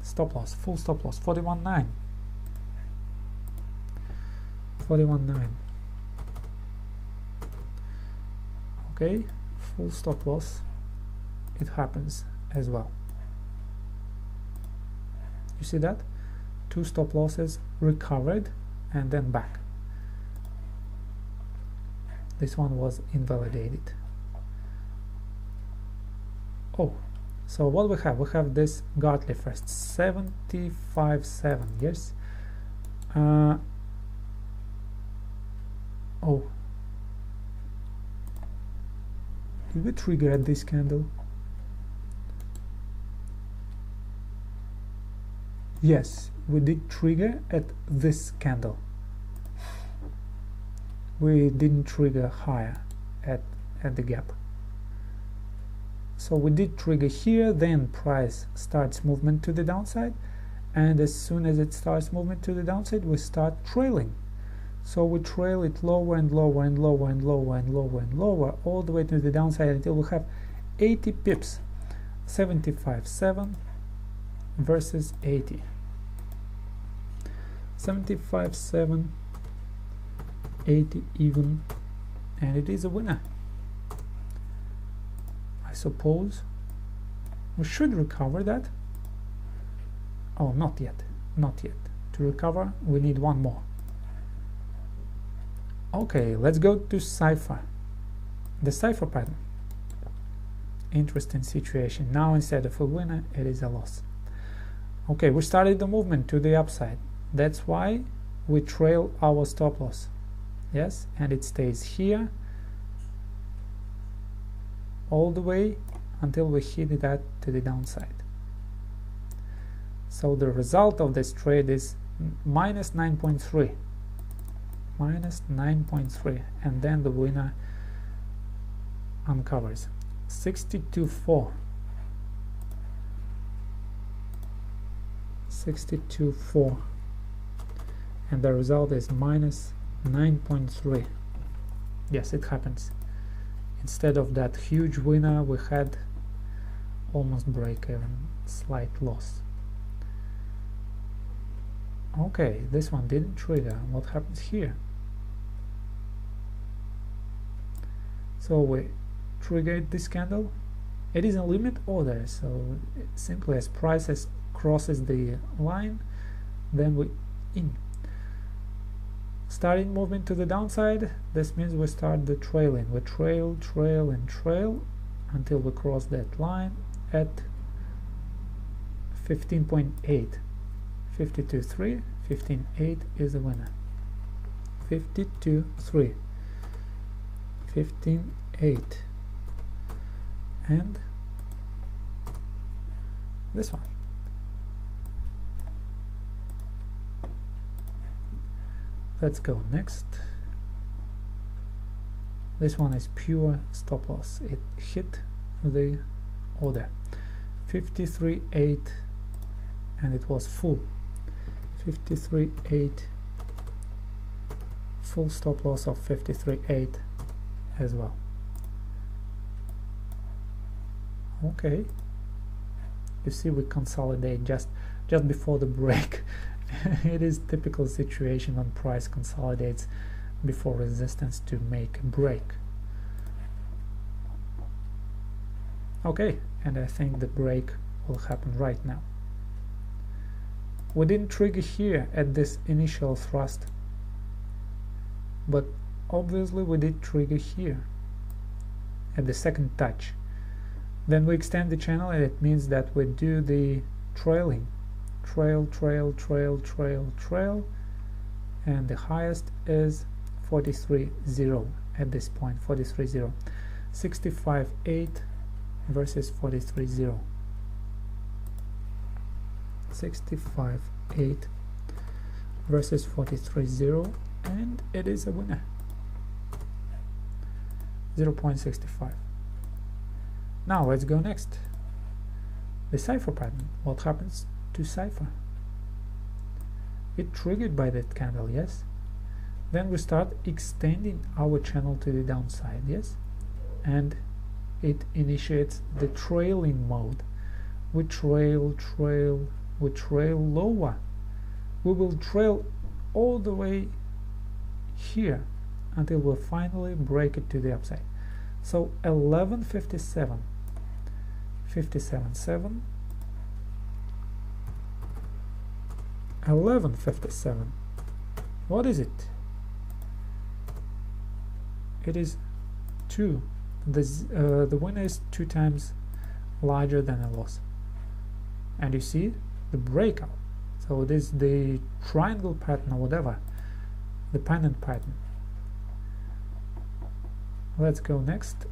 Speaker 1: stop loss, full stop loss, 41.9. 41.9. Okay, full stop loss, it happens as well. You see that? 2 stop losses recovered and then back. This one was invalidated. Oh, so what we have? We have this Gartley first, 75.7, yes. Oh, did we trigger at this candle? Yes, we did trigger at this candle. We didn't trigger higher at the gap. So we did trigger here, then price starts movement to the downside, and as soon as it starts movement to the downside, we start trailing. So we trail it lower and lower and lower and lower and lower and lower all the way to the downside until we have 80 pips. 75.7 versus 80. 75.7, 80 even, and it is a winner. I suppose we should recover that. Oh, not yet, not yet. To recover, we need one more. Okay, let's go to Cypher. The Cypher pattern. Interesting situation. Now instead of a winner, it is a loss. Okay, we started the movement to the upside. That's why we trail our stop loss. Yes, and it stays here all the way until we hit that to the downside. So the result of this trade is minus 9.3. Minus 9.3, and then the winner uncovers 62.4. 62.4, and the result is minus 9.3. Yes, it happens. Instead of that huge winner, we had almost break even, slight loss. Okay, this one didn't trigger. What happens here? So we triggered this candle. It is a limit order, so simply as prices crosses the line, then we in. Starting movement to the downside, this means we start the trailing. We trail, trail, and trail until we cross that line at 15.8. 52.3, 15.8 is the winner. 52.3, 15.8, and this one. Let's go next. This one is pure stop loss. It hit the order. 53.8, and it was full. 53.8, full stop loss of 53.8 as well. Okay, you see we consolidate just before the break. It is typical situation when price consolidates before resistance to make a break. Okay, and I think the break will happen right now. We didn't trigger here at this initial thrust, but obviously we did trigger here at the second touch. Then we extend the channel, and it means that we do the trailing. Trail, trail, trail, trail, trail, and the highest is 43.0 at this point. 43.0, 65.8 versus 43.0. 65.8 versus 43.0, and it is a winner. 0.65. Now let's go next. The Cypher pattern. What happens to Cypher? It triggered by that candle, yes. Then we start extending our channel to the downside, yes, and it initiates the trailing mode. We trail, trail, we trail lower. We will trail all the way here until we finally break it to the upside. So 11.57, 57.7, 11.57. What is it? It is 2. The winner is 2 times larger than a loss. And you see the breakout. So it is the triangle pattern or whatever, the pennant pattern. Let's go next.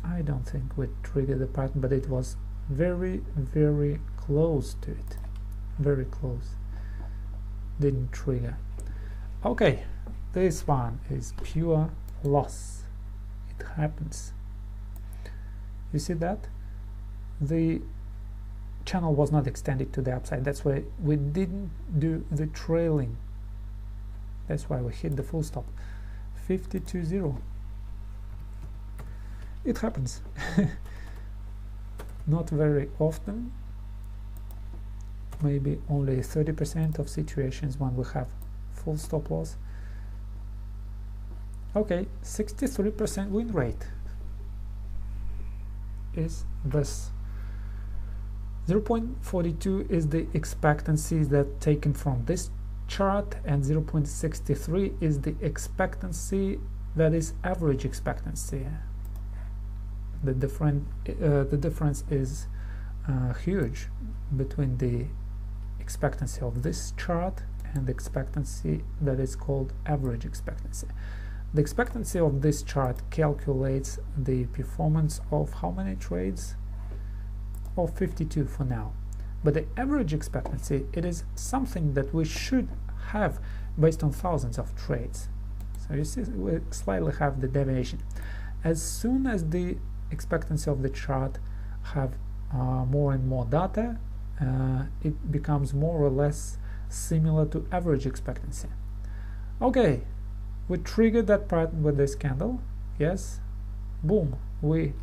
Speaker 1: I don't think we triggered the pattern, but it was very, very close to it. Very close. Didn't trigger. Okay, this one is pure loss. It happens. You see that? the channel was not extended to the upside. That's why we didn't do the trailing. That's why we hit the full stop. 52.0. It happens. Not very often. Maybe only 30% of situations when we have full stop loss. Okay, 63% win rate is this. 0.42 is the expectancy that taken from this chart, and 0.63 is the expectancy that is average expectancy. The difference is huge between the expectancy of this chart and the expectancy that is called average expectancy. The expectancy of this chart calculates the performance of how many trades? Of 52 for now. But the average expectancy, it is something that we should have based on thousands of trades. So you see, we slightly have the deviation. As soon as the expectancy of the chart have more and more data, it becomes more or less similar to average expectancy. Okay, we triggered that pattern with this candle. Yes, boom, we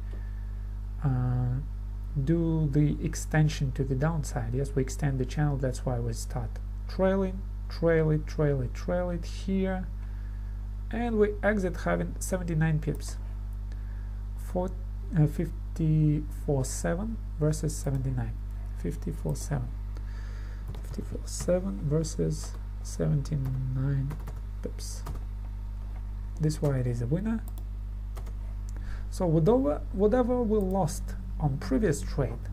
Speaker 1: do the extension to the downside. Yes, we extend the channel. That's why we start trailing, trail it here, and we exit having 79 pips. 54.7 versus 79. 54.7 versus 79 pips. This is why it is a winner. So whatever we lost on previous trade,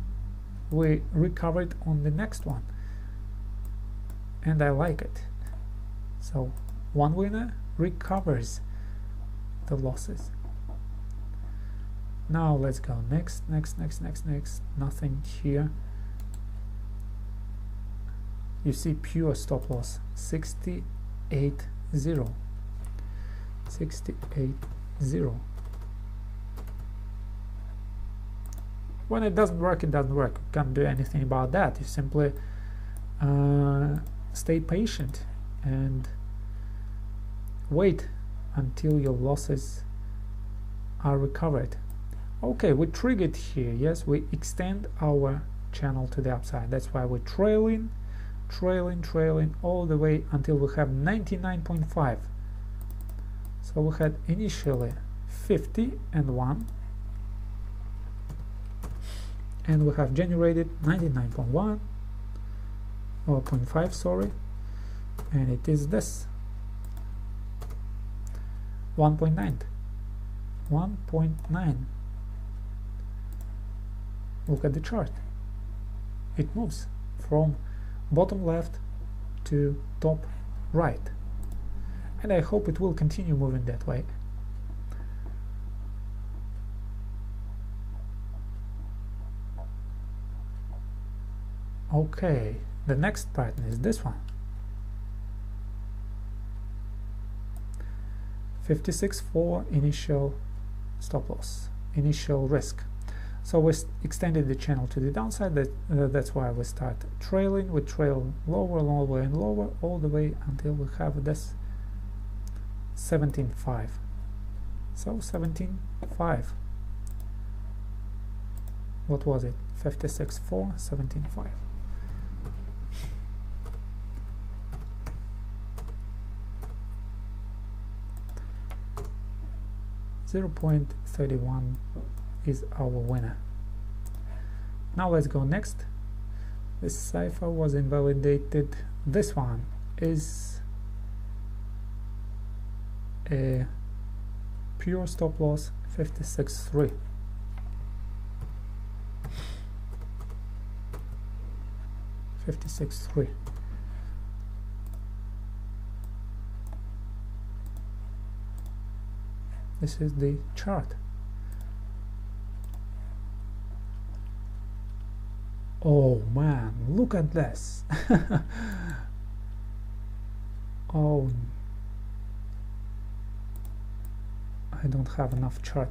Speaker 1: we recovered on the next one, and I like it. So one winner recovers the losses. Now let's go next. Nothing here. You see pure stop loss 68.0. 68.0. When it doesn't work, it doesn't work. You can't do anything about that. You simply stay patient and wait until your losses are recovered. Okay, we triggered here. Yes, we extend our channel to the upside. That's why we're trailing all the way until we have 99.5. So we had initially 50 and 1, and we have generated 99.1 or 0.5, sorry, and it is this 1.9. Look at the chart. It moves from bottom left to top right, and I hope it will continue moving that way. Okay, the next pattern is this one. 56.4 initial stop loss, initial risk. So we extended the channel to the downside. That's why we start trailing. We trail lower and lower all the way until we have this 17.5. So 17.5. What was it? 56.4, 17.5. .31 is our winner. Now let's go next. This cipher was invalidated. This one is a pure stop loss 56.3. This is the chart. Oh man, look at this. Oh, I don't have enough chart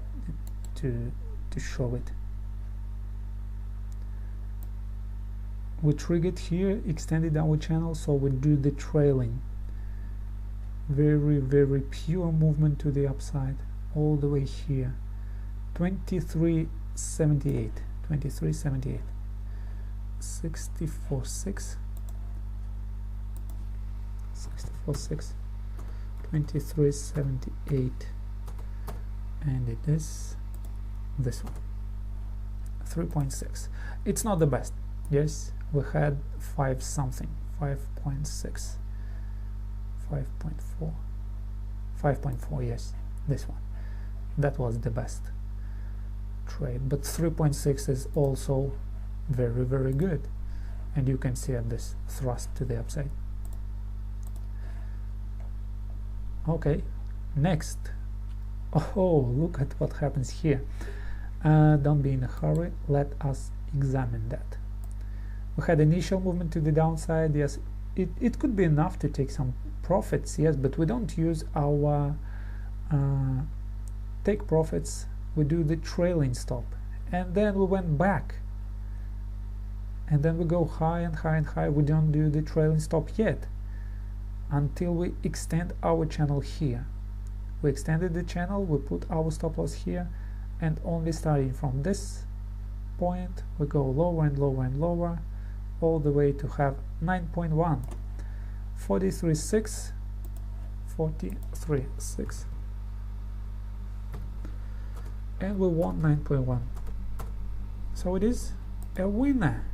Speaker 1: to show it. we triggered here, extended our channel, so we do the trailing. Very pure movement to the upside all the way here. 23.78, 23.78, 64.6, 64.6, 23.78, and it is this one, 3.6. It's not the best. Yes, we had 5 something, 5.6, 5.4, 5.4, yes, this one. That was the best trade, but 3.6 is also very good, and you can see this thrust to the upside. Okay, next. Oh, look at what happens here. Don't be in a hurry, let us examine that. We had initial movement to the downside. Yes, it could be enough to take some profits, yes, but we don't use our take profits. We do the trailing stop, and then we went back, and then we go high and high and high. We don't do the trailing stop yet until we extend our channel here. We extended the channel, we put our stop loss here, and only starting from this point we go lower and lower and lower, all the way to have 9.1, 43.6, 43.6, and we won 9.1. So it is a winner.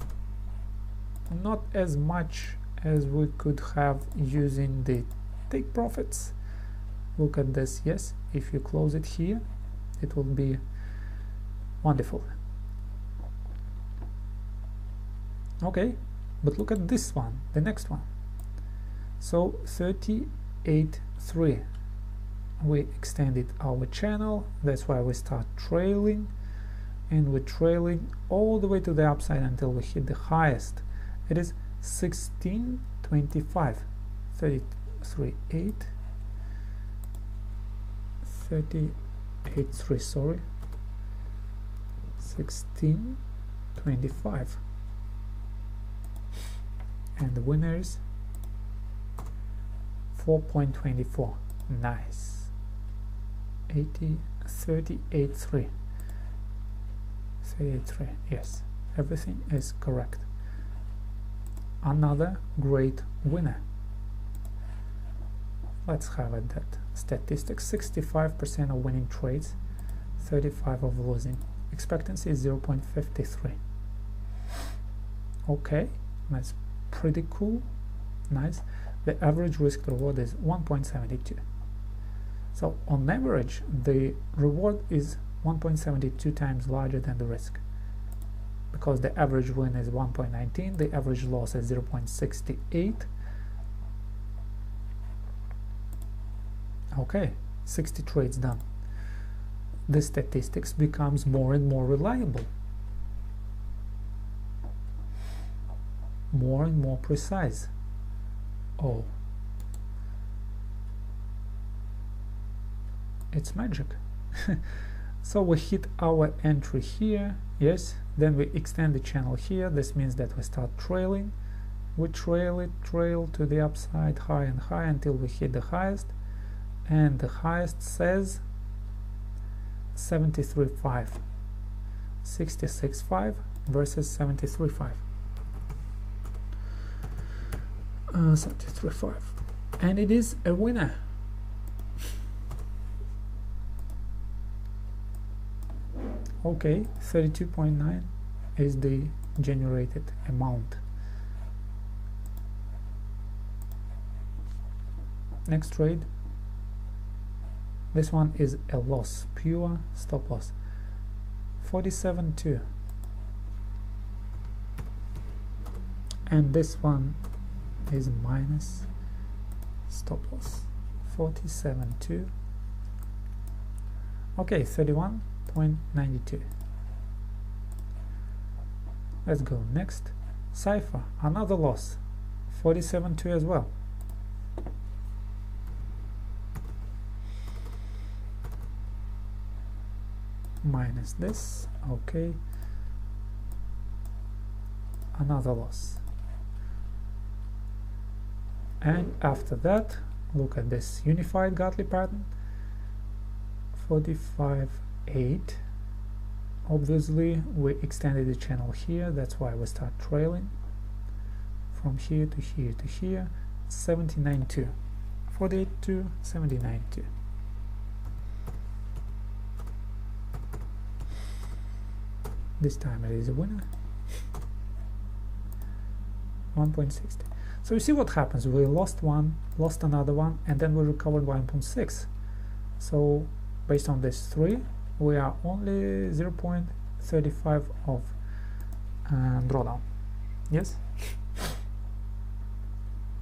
Speaker 1: Not as much as we could have using the take profits. Look at this. Yes, if you close it here, it will be wonderful. Okay, but look at this one, the next one. So 38.3, we extended our channel, that's why we start trailing, and we're trailing all the way to the upside until we hit the highest. It is 16.25, 33.8, 38.3, sorry, 16.25, and the winner is 4.24. Nice. 38.3, 38.3. Yes, everything is correct. Another great winner. Let's have it that statistics: 65% of winning trades, 35 of losing. Expectancy is 0.53. Okay, that's pretty cool. Nice. The average risk to reward is 1.72. So on average the reward is 1.72 times larger than the risk, because the average win is 1.19, the average loss is 0.68. Okay, 60 trades done. The statistics becomes more and more reliable, more and more precise. Oh, it's magic. So we hit our entry here, yes, then we extend the channel here. This means that we start trailing. We trail to the upside high and high until we hit the highest, and the highest says 73.5, 66.5 versus 73.5, 73.5, and it is a winner. Okay, 32.9 is the generated amount. Next trade. This one is a loss, pure stop loss. 47.2. And this one is minus stop loss. 47.2. Okay, 31.92. Let's go next. Cypher, another loss, 47.2 as well. Minus this, okay. another loss. And after that, look at this unified Gartley pattern, 45.8. Obviously we extended the channel here, that's why we start trailing from here to here to here. 79.2, 48.2, 79.2. This time it is a winner. 1.60. So you see what happens, we lost one, lost another one, and then we recovered 1.6. So based on this 3, we are only 0.35 of drawdown. Yes,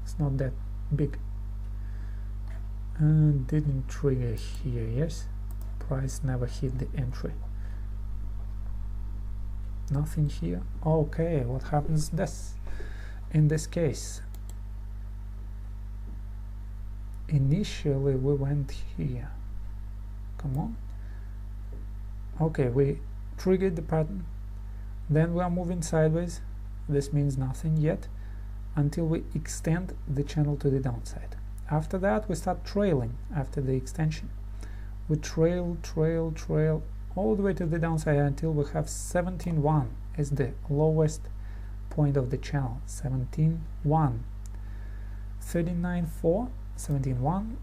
Speaker 1: it's not that big. Didn't trigger here. Yes, price never hit the entry. Nothing here. Okay, what happens this in this case? Initially we went here. Come on. Okay, we triggered the pattern, then we are moving sideways. This means nothing yet until we extend the channel to the downside. After that we start trailing. After the extension we trail all the way to the downside until we have 17.1 as the lowest point of the channel. 17.1, 39.4, 17.1,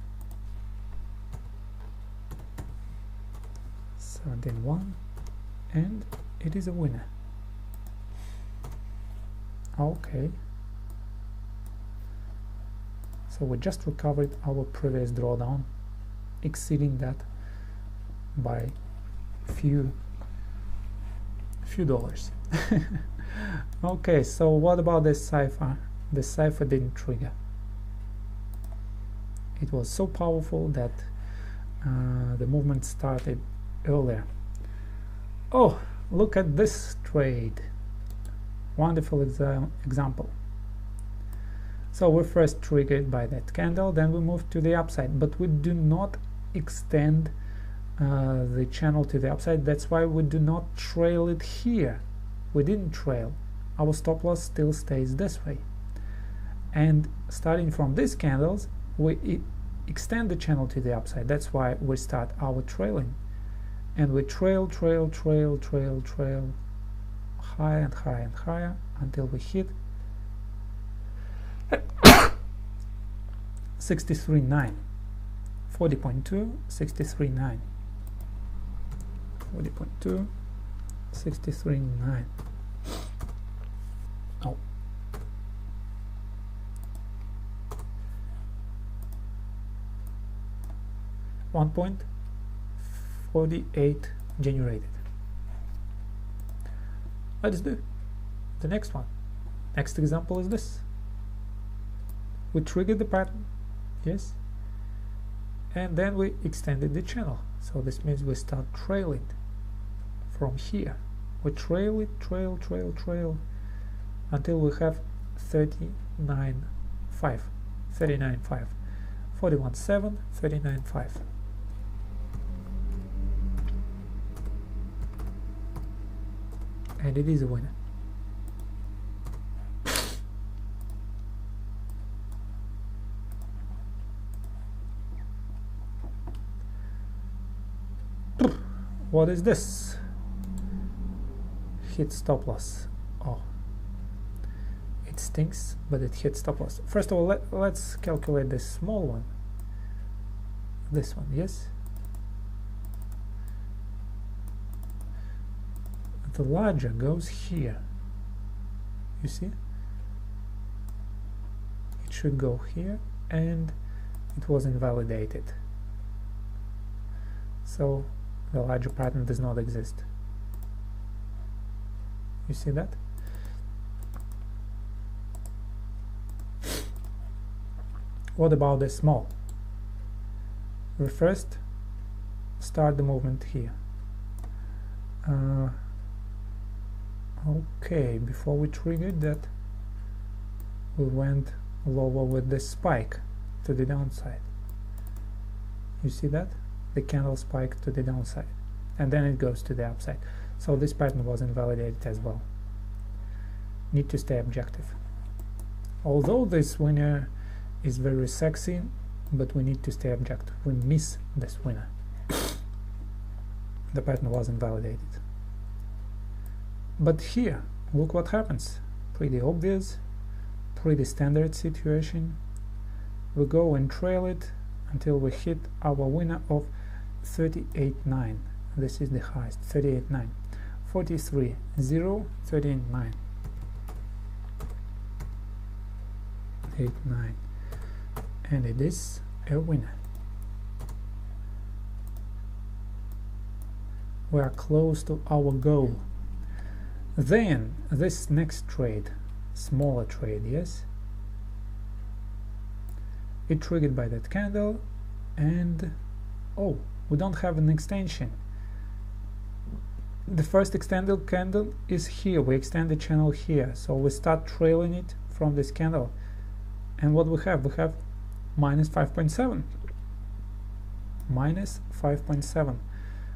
Speaker 1: 17.1, and it is a winner. Okay, so we just recovered our previous drawdown, exceeding that by few dollars. Okay, so what about this cipher? The cipher didn't trigger. It was so powerful that the movement started earlier. Oh, look at this trade. Wonderful example. So we're first triggered by that candle, then we move to the upside, but we do not extend the channel to the upside. That's why we do not trail it here. We didn't trail. Our stop loss still stays this way, and starting from these candles we extend the channel to the upside. That's why we start our trailing, and we trail higher and higher and higher until we hit 63.9, 40.2, 63.9, 40.2, 63.9. Oh, $1.48 generated. Let's do the next one. Next example is this. We triggered the pattern, yes, and then we extended the channel. So this means we start trailing from here. We trail it, trail until we have 39.5, 39.5, 41.7, 39.5. And it is a winner. What is this? Hit stop loss. Oh, it stinks, but it hit stop loss. First of all, let's calculate this small one. This one, yes. The larger goes here. You see? It should go here, and it was invalidated. So the larger pattern does not exist. You see that? What about the small? We first start the movement here. Okay, before we triggered that, we went lower with the spike to the downside. You see that? The candle spike to the downside, and then it goes to the upside. So this pattern was invalidated as well. need to stay objective. Although this winner is very sexy, but we need to stay objective. We miss this winner. The pattern wasn't validated. But here, look what happens. Pretty obvious, pretty standard situation. We go and trail it until we hit our winner of 38.9. This is the highest, 38.9. 43, 0, 39. 8.9. And it is a winner. We are close to our goal. Then this next trade, smaller trade, yes, it triggered by that candle, and oh, we don't have an extension. The first extended candle is here. We extend the channel here, so we start trailing it from this candle, and what we have minus 5.7, minus 5.7,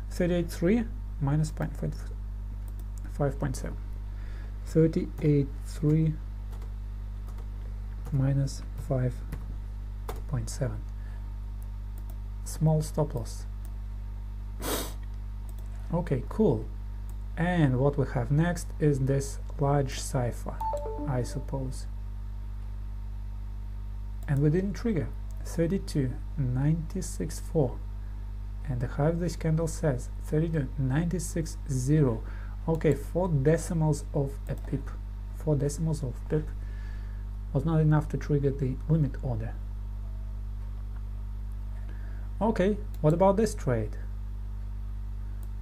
Speaker 1: 38.3 minus 5.7, 38.3 minus 5.7. Small stop loss. Okay, cool. And what we have next is this large cipher, I suppose. And we didn't trigger. 32, 96.4. And the high of this candle says 32, 96.0. Okay, 4 decimals of a pip. 4 decimals of pip was not enough to trigger the limit order. Okay, what about this trade?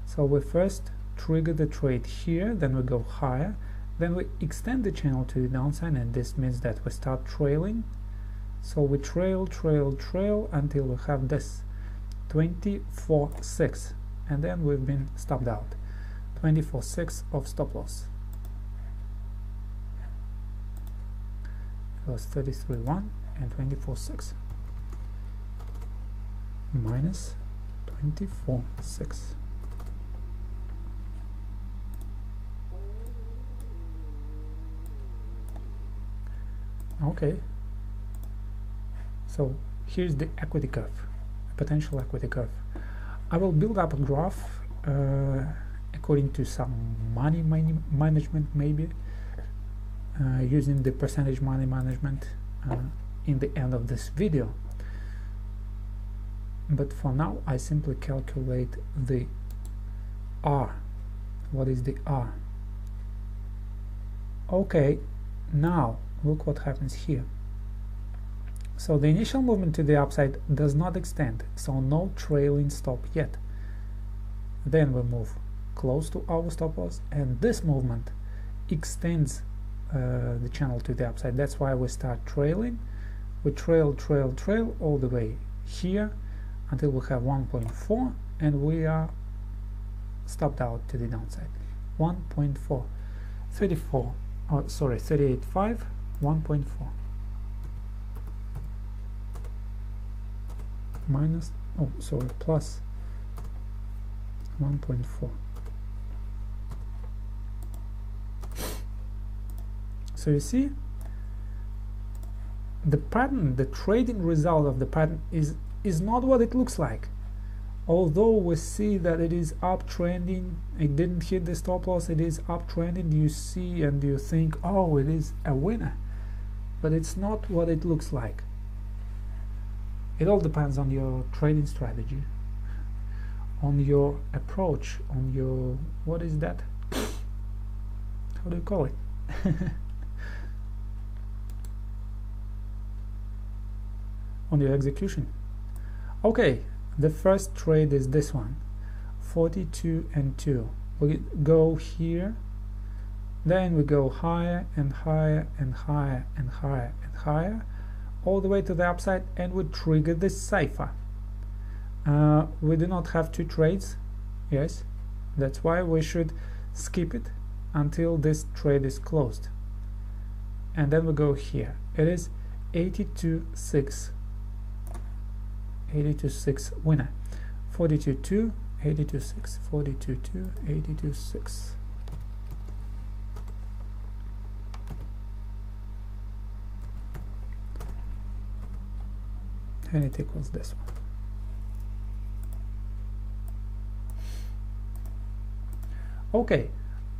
Speaker 1: So we first trigger the trade here, then we go higher, then we extend the channel to the downside, and this means that we start trailing. So we trail until we have this 24.6, and then we've been stopped out. 24.6 of stop loss. It was 33.1 and 24.6 minus 24.6. Okay, so here's the equity curve, potential equity curve. I will build up a graph according to some money management, maybe using the percentage money management in the end of this video. But for now, I simply calculate the R. What is the R? Okay, now look what happens here. So the initial movement to the upside does not extend, so no trailing stop yet. Then we move close to our stop loss, and this movement extends the channel to the upside. That's why we start trailing. We trail all the way here until we have 1.4, and we are stopped out to the downside. 1.4, 34, oh sorry, 38.5, 1.4 minus, oh sorry, plus 1.4. So you see, the pattern, the trading result of the pattern is not what it looks like. Although we see that it is uptrending, it didn't hit the stop loss, it is uptrending, you see and you think, oh, it is a winner. But it's not what it looks like. It all depends on your trading strategy, on your approach, on your, what is that? How do you call it? On your execution. Okay, the first trade is this one, 42 and 2. We go here, then we go higher and higher and higher and higher and higher, all the way to the upside, and we trigger this cipher. We do not have 2 trades, yes, that's why we should skip it until this trade is closed. And then we go here, it is 82.6. 82.6 winner. 42.2, 82.6, 42.2, 82.6. and it equals this one. Okay,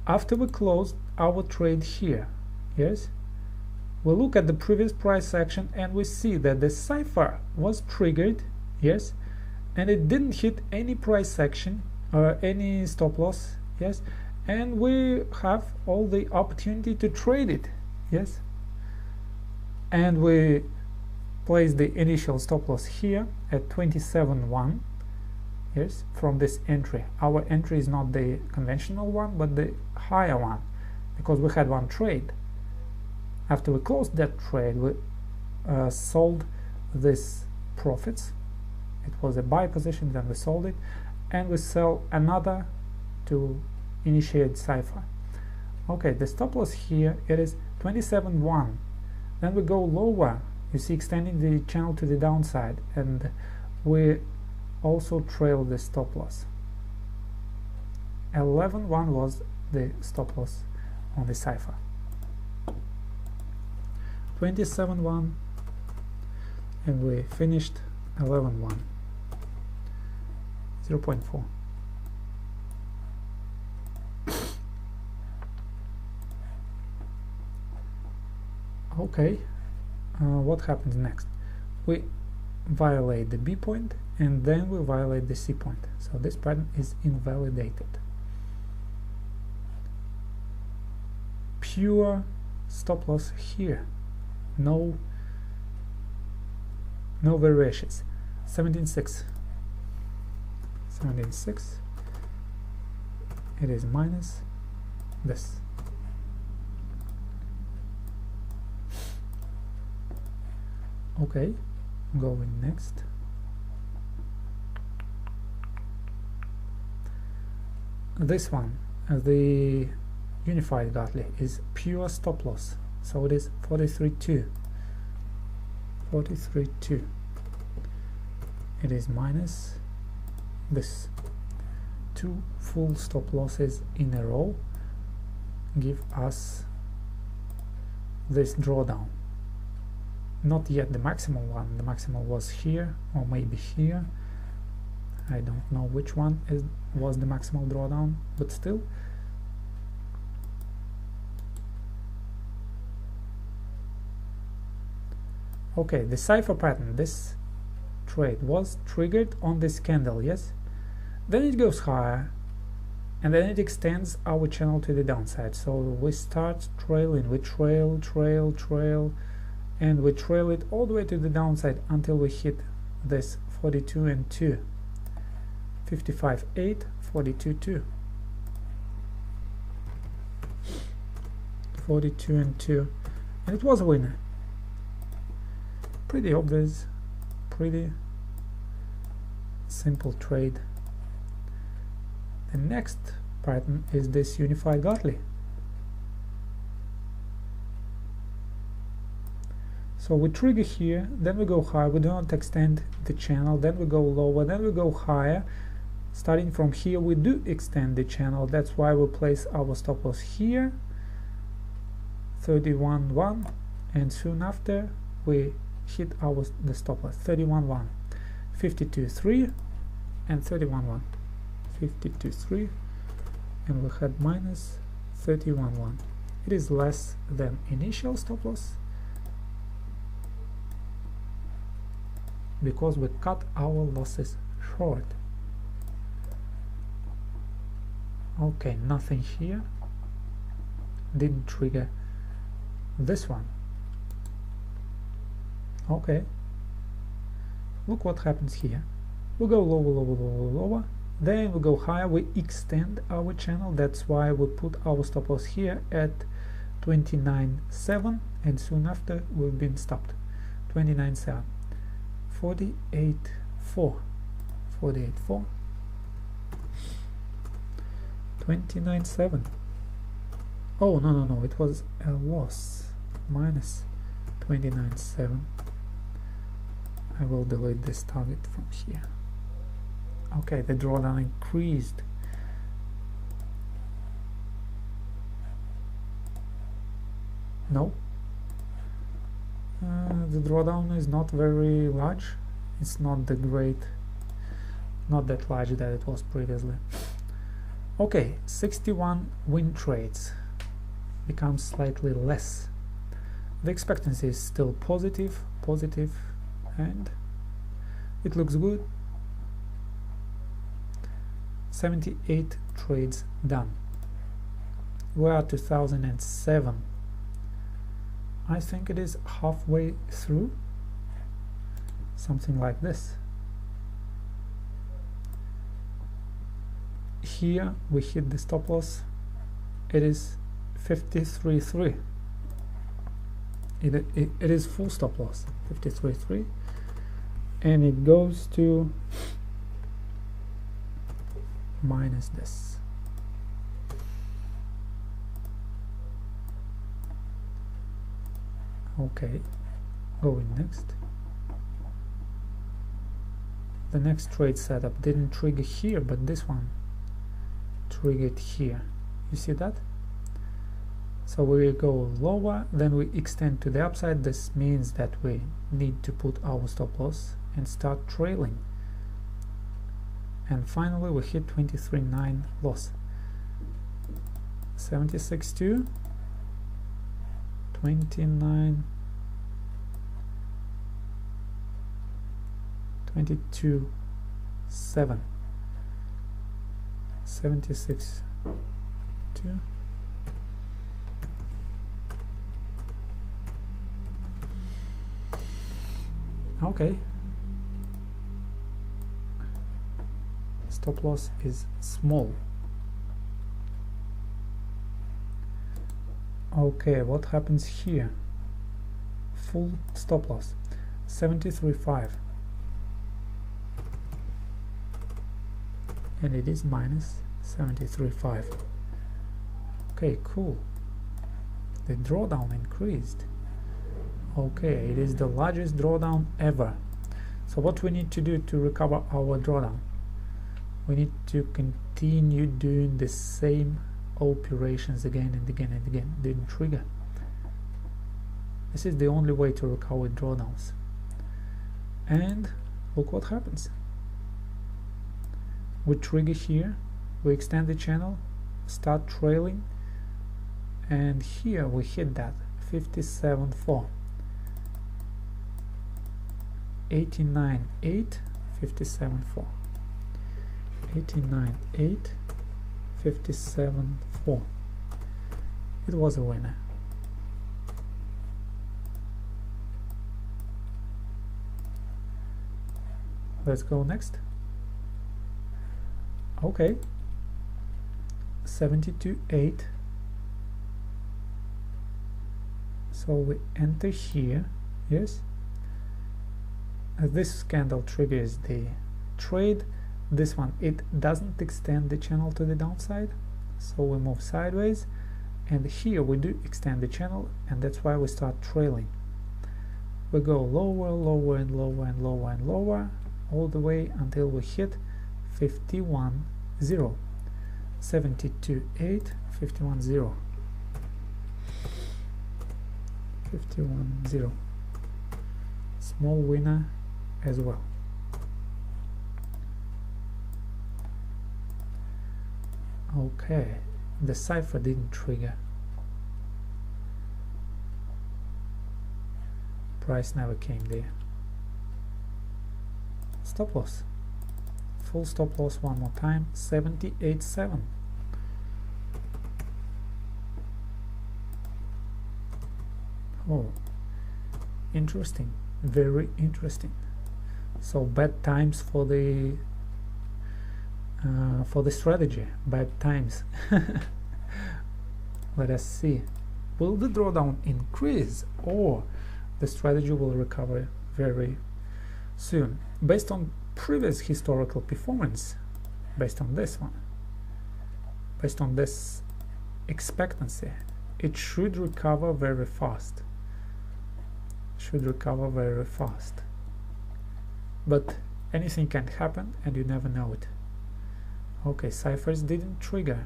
Speaker 1: after we closed our trade here, yes, we look at the previous price action and we see that the cipher was triggered, yes, and it didn't hit any price action or any stop loss, yes, and we have all the opportunity to trade it, yes, and we place the initial stop loss here at 27.1, yes, from this entry. Our entry is not the conventional one but the higher one, because we had one trade. After we closed that trade, we sold this profits. It was a buy position, then we sold it, and we sell another to initiate cipher. Okay, the stop loss here, it is 27.1. Then we go lower, you see, extending the channel to the downside, and we also trail the stop loss. 11.1 was the stop loss on the cipher. 27.1, and we finished 11.1, 0.4. Okay, what happens next? We violate the B point and then we violate the C point, so this pattern is invalidated. Pure stop loss here, no variations. 17.6, it is minus this. Okay, going next. This one, the unified Gartley, is pure stop loss, so it is 43.2. 43.2. It is minus this. Two full stop losses in a row give us this drawdown. Not yet the maximal one. The maximal was here, or maybe here. I don't know which one was the maximal drawdown, but still. Okay, the cipher pattern, this trade was triggered on this candle, yes? Then it goes higher, and then it extends our channel to the downside. So we start trailing, we trail, and we trail it all the way to the downside until we hit this 42.2, 55.8, 42.2, 42.2, and it was a winner. Pretty obvious, pretty simple trade. The next pattern is this unified Gartley. So we trigger here, then we go higher, we do not extend the channel, then we go lower, then we go higher. Starting from here, we do extend the channel, that's why we place our stop loss here, 31.1, and soon after we hit the stop loss, 31.1, 52.3, and 31.1, 52.3, and we had minus 31.1. It is less than initial stop loss, because we cut our losses short. Okay, nothing here, didn't trigger this one. Okay, look what happens here. We go lower, then we go higher, we extend our channel, that's why we put our stop loss here at 29.7, and soon after we've been stopped. 29.7, 48.4, 48.4, 29.7. Oh, no, it was a loss, minus 29.7. I will delete this target from here. Okay, the drawdown increased. No, the drawdown is not very large. it's not the great, not that large that it was previously. Okay, 61 win trades becomes slightly less. The expectancy is still positive, and it looks good. 78 trades done. We are 2007. I think it is halfway through, something like this. Here we hit the stop loss. It is 53.3. It is full stop loss, 53.3, and it goes to minus this. Okay, going next. The next trade setup didn't trigger here, but this one triggered here. You see that? So we go lower, then we extend to the upside. This means that we need to put our stop loss and start trailing. And finally we hit 23.9 loss. 76.2, 29, 22.7, 76.2. Okay, stop loss is small. Okay, what happens here? Full stop loss 73.5, and it is minus 73.5. Okay, cool. The drawdown increased. Okay, it is the largest drawdown ever. So what we need to do to recover our drawdown? We need to continue doing the same operations again and again and again. Didn't trigger. This is the only way to recover drawdowns. And look what happens. We trigger here, we extend the channel, start trailing, and here we hit that 57.4. 89.8, 57.4. 89.8, 57.4. It was a winner. Let's go next. Okay, 72.8. So we enter here. Yes, this candle triggers the trade. This one, it doesn't extend the channel to the downside, so we move sideways, and here we do extend the channel, and that's why we start trailing. We go lower, lower and lower and lower and lower, all the way until we hit 51.0. 72.8, 51.0. 51.0. Small winner as well. Okay, the cipher didn't trigger. Price never came there. Stop loss. Full stop loss one more time, 78.7. Oh, interesting, very interesting. So bad times for the strategy, bad times. Let us see, will the drawdown increase or the strategy will recover very soon? Based on previous historical performance, based on this one, based on this expectancy, it should recover very fast. Should recover very fast. But anything can happen and you never know it. Okay, ciphers didn't trigger.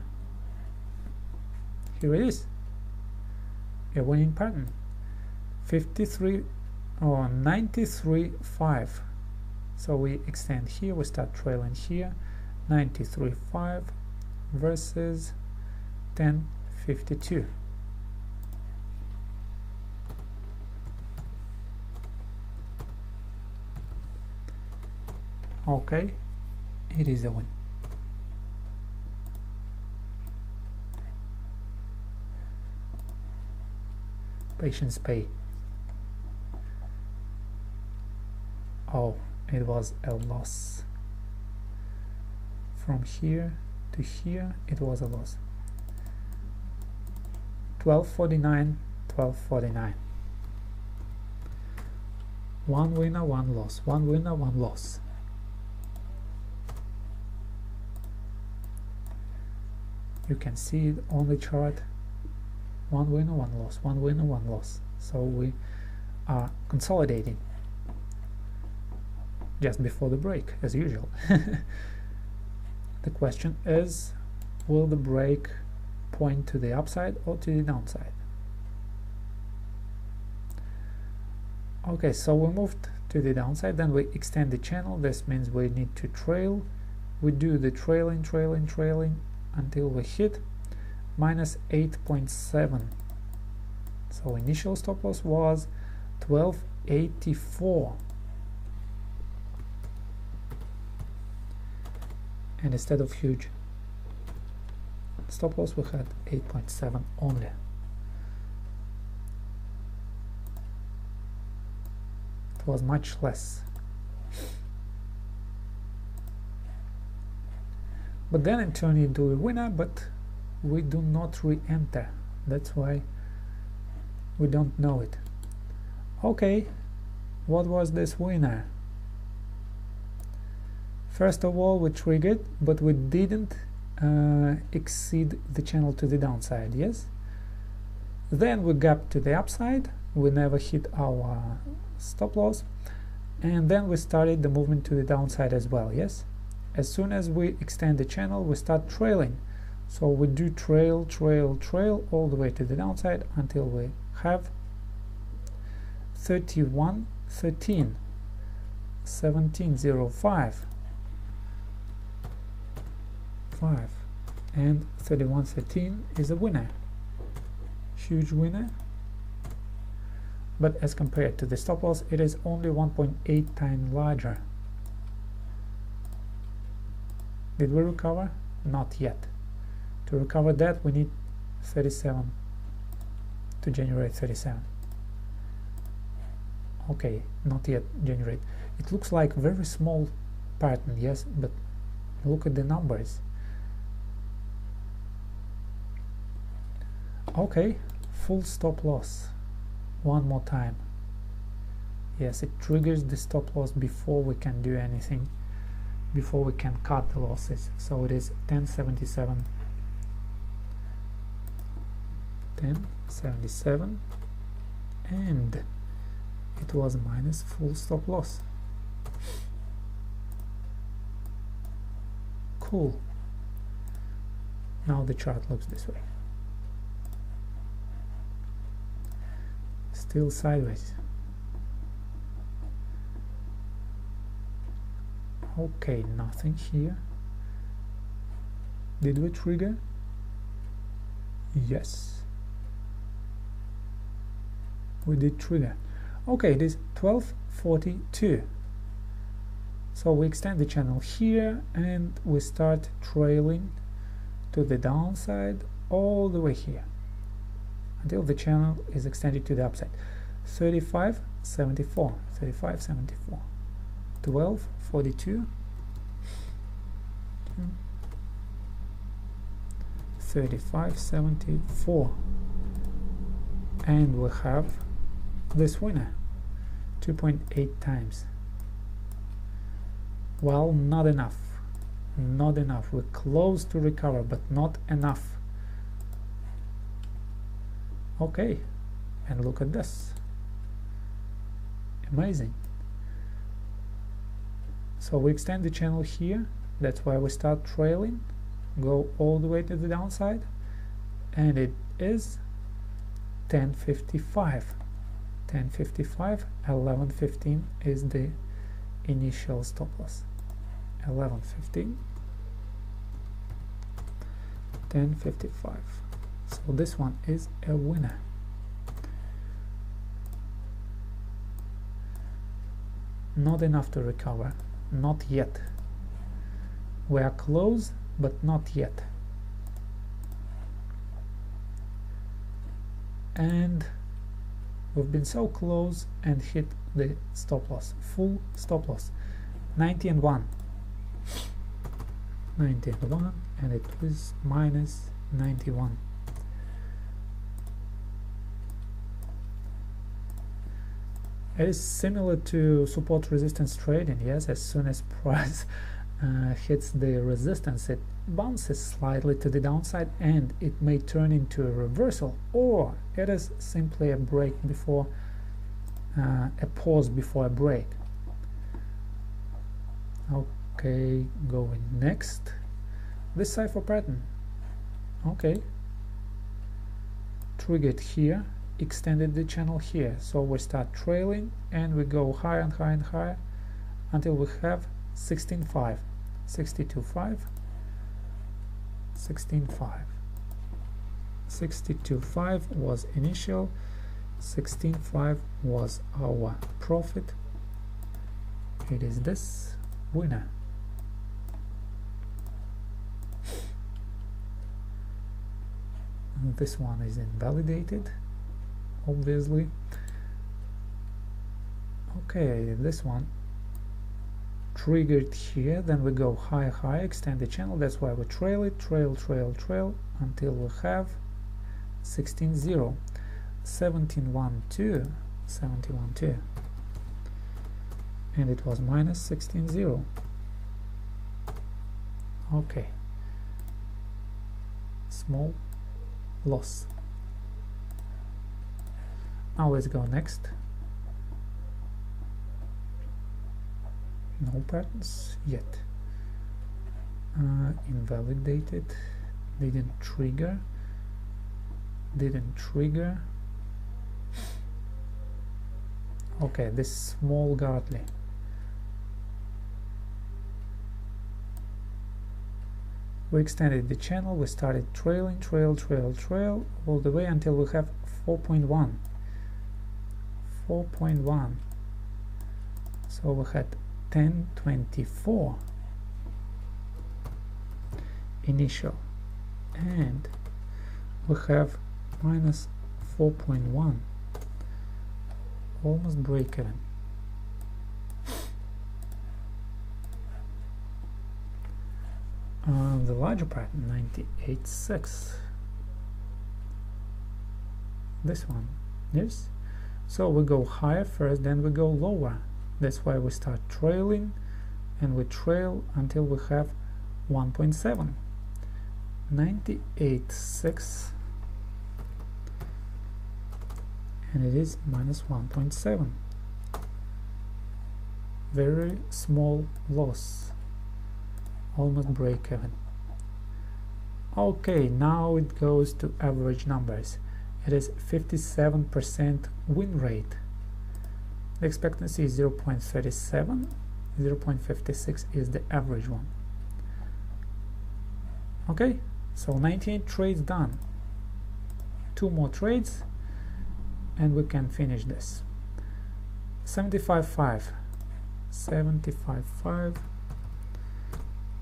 Speaker 1: Here it is. A winning pattern. 93 or 93.5. So we extend here, we start trailing here, 93.5 versus 10.52. Okay, it is a win. Patience pay. Oh, it was a loss. From here to here, it was a loss. 12.49, 12.49. One winner, one loss. One winner, one loss. You can see it on the chart. One winner, one loss. One winner, one loss. So we are consolidating just before the break, as usual. The question is, will the break point to the upside or to the downside? Okay, so we moved to the downside, then we extend the channel. This means we need to trail. We do the trailing until we hit minus 8.7. So initial stop loss was 12.84, and instead of huge stop loss we had 8.7 only. It was much less. But then it turned into a winner, but we do not re-enter. That's why we don't know it. Okay, what was this winner? First of all, we triggered, but we didn't exceed the channel to the downside, yes? Then we gapped to the upside, we never hit our stop loss, and then we started the movement to the downside as well, yes? As soon as we extend the channel, we start trailing. So we do trail all the way to the downside until we have 31.13, 17.05, 5, and 31.13 is a winner. Huge winner. But as compared to the stop loss, it is only 1.8 times larger. Did we recover? Not yet. To recover that, we need 37 to generate 37. Okay, not yet generate. It looks like very small pattern, yes, but look at the numbers. Okay, full stop loss. One more time. Yes, it triggers the stop loss before we can do anything, before we can cut the losses. So it is 10.77, 10.77, and it was minus full stop loss. Cool. Now the chart looks this way. Still sideways. Okay, nothing here. Did we trigger? Yes, we did trigger. Okay, it is 12.42. So we extend the channel here and we start trailing to the downside all the way here until the channel is extended to the upside. 35.74, 35.74, 12.42, 35.74, and we have this winner, 2.8 times. Well, not enough, not enough. We're close to recover, but not enough. Okay, and look at this. Amazing. So we extend the channel here. That's why we start trailing, go all the way to the downside, and it is 10.55. 10.55, 11.15 is the initial stop loss. 11.15, 10.55. So this one is a winner. Not enough to recover, not yet. We are close, but not yet. And we've been so close and hit the stop loss, full stop loss, 90 and 1. 90 and 1, and it was minus 91. It is similar to support resistance trading. Yes, as soon as price hits the resistance, it bounces slightly to the downside and it may turn into a reversal, or it is simply a break before a pause before a break. Okay, going next, this cipher pattern. Okay, triggered here, extended the channel here, so we start trailing and we go higher and higher and higher until we have 16.5, 62.5, 16.5. 62.5 was initial, 16.5 was our profit. It is this winner. This one is invalidated, obviously. Okay, this one triggered here, then we go high, extend the channel. That's why we trail it, trail until we have 16.0, 17.12, 71.2, and it was minus 16.0. Okay, small loss. Now let's go next. No patterns yet. Invalidated, didn't trigger. Okay, this small Gartley. We extended the channel, we started trailing, trail all the way until we have 4.1. So we had 10.24 initial, and we have minus 4.1, almost break even. The larger pattern, 98.6, this one, yes. So we go higher first, then we go lower. That's why we start trailing, and we trail until we have 1.7, 98.6, and it is minus 1.7. Very small loss, almost break even. Okay, now it goes to average numbers. It is 57% win rate. The expectancy is 0.37, 0.56 is the average one. Okay, so 98 trades done. 2 more trades and we can finish this. 75.5, 75.5,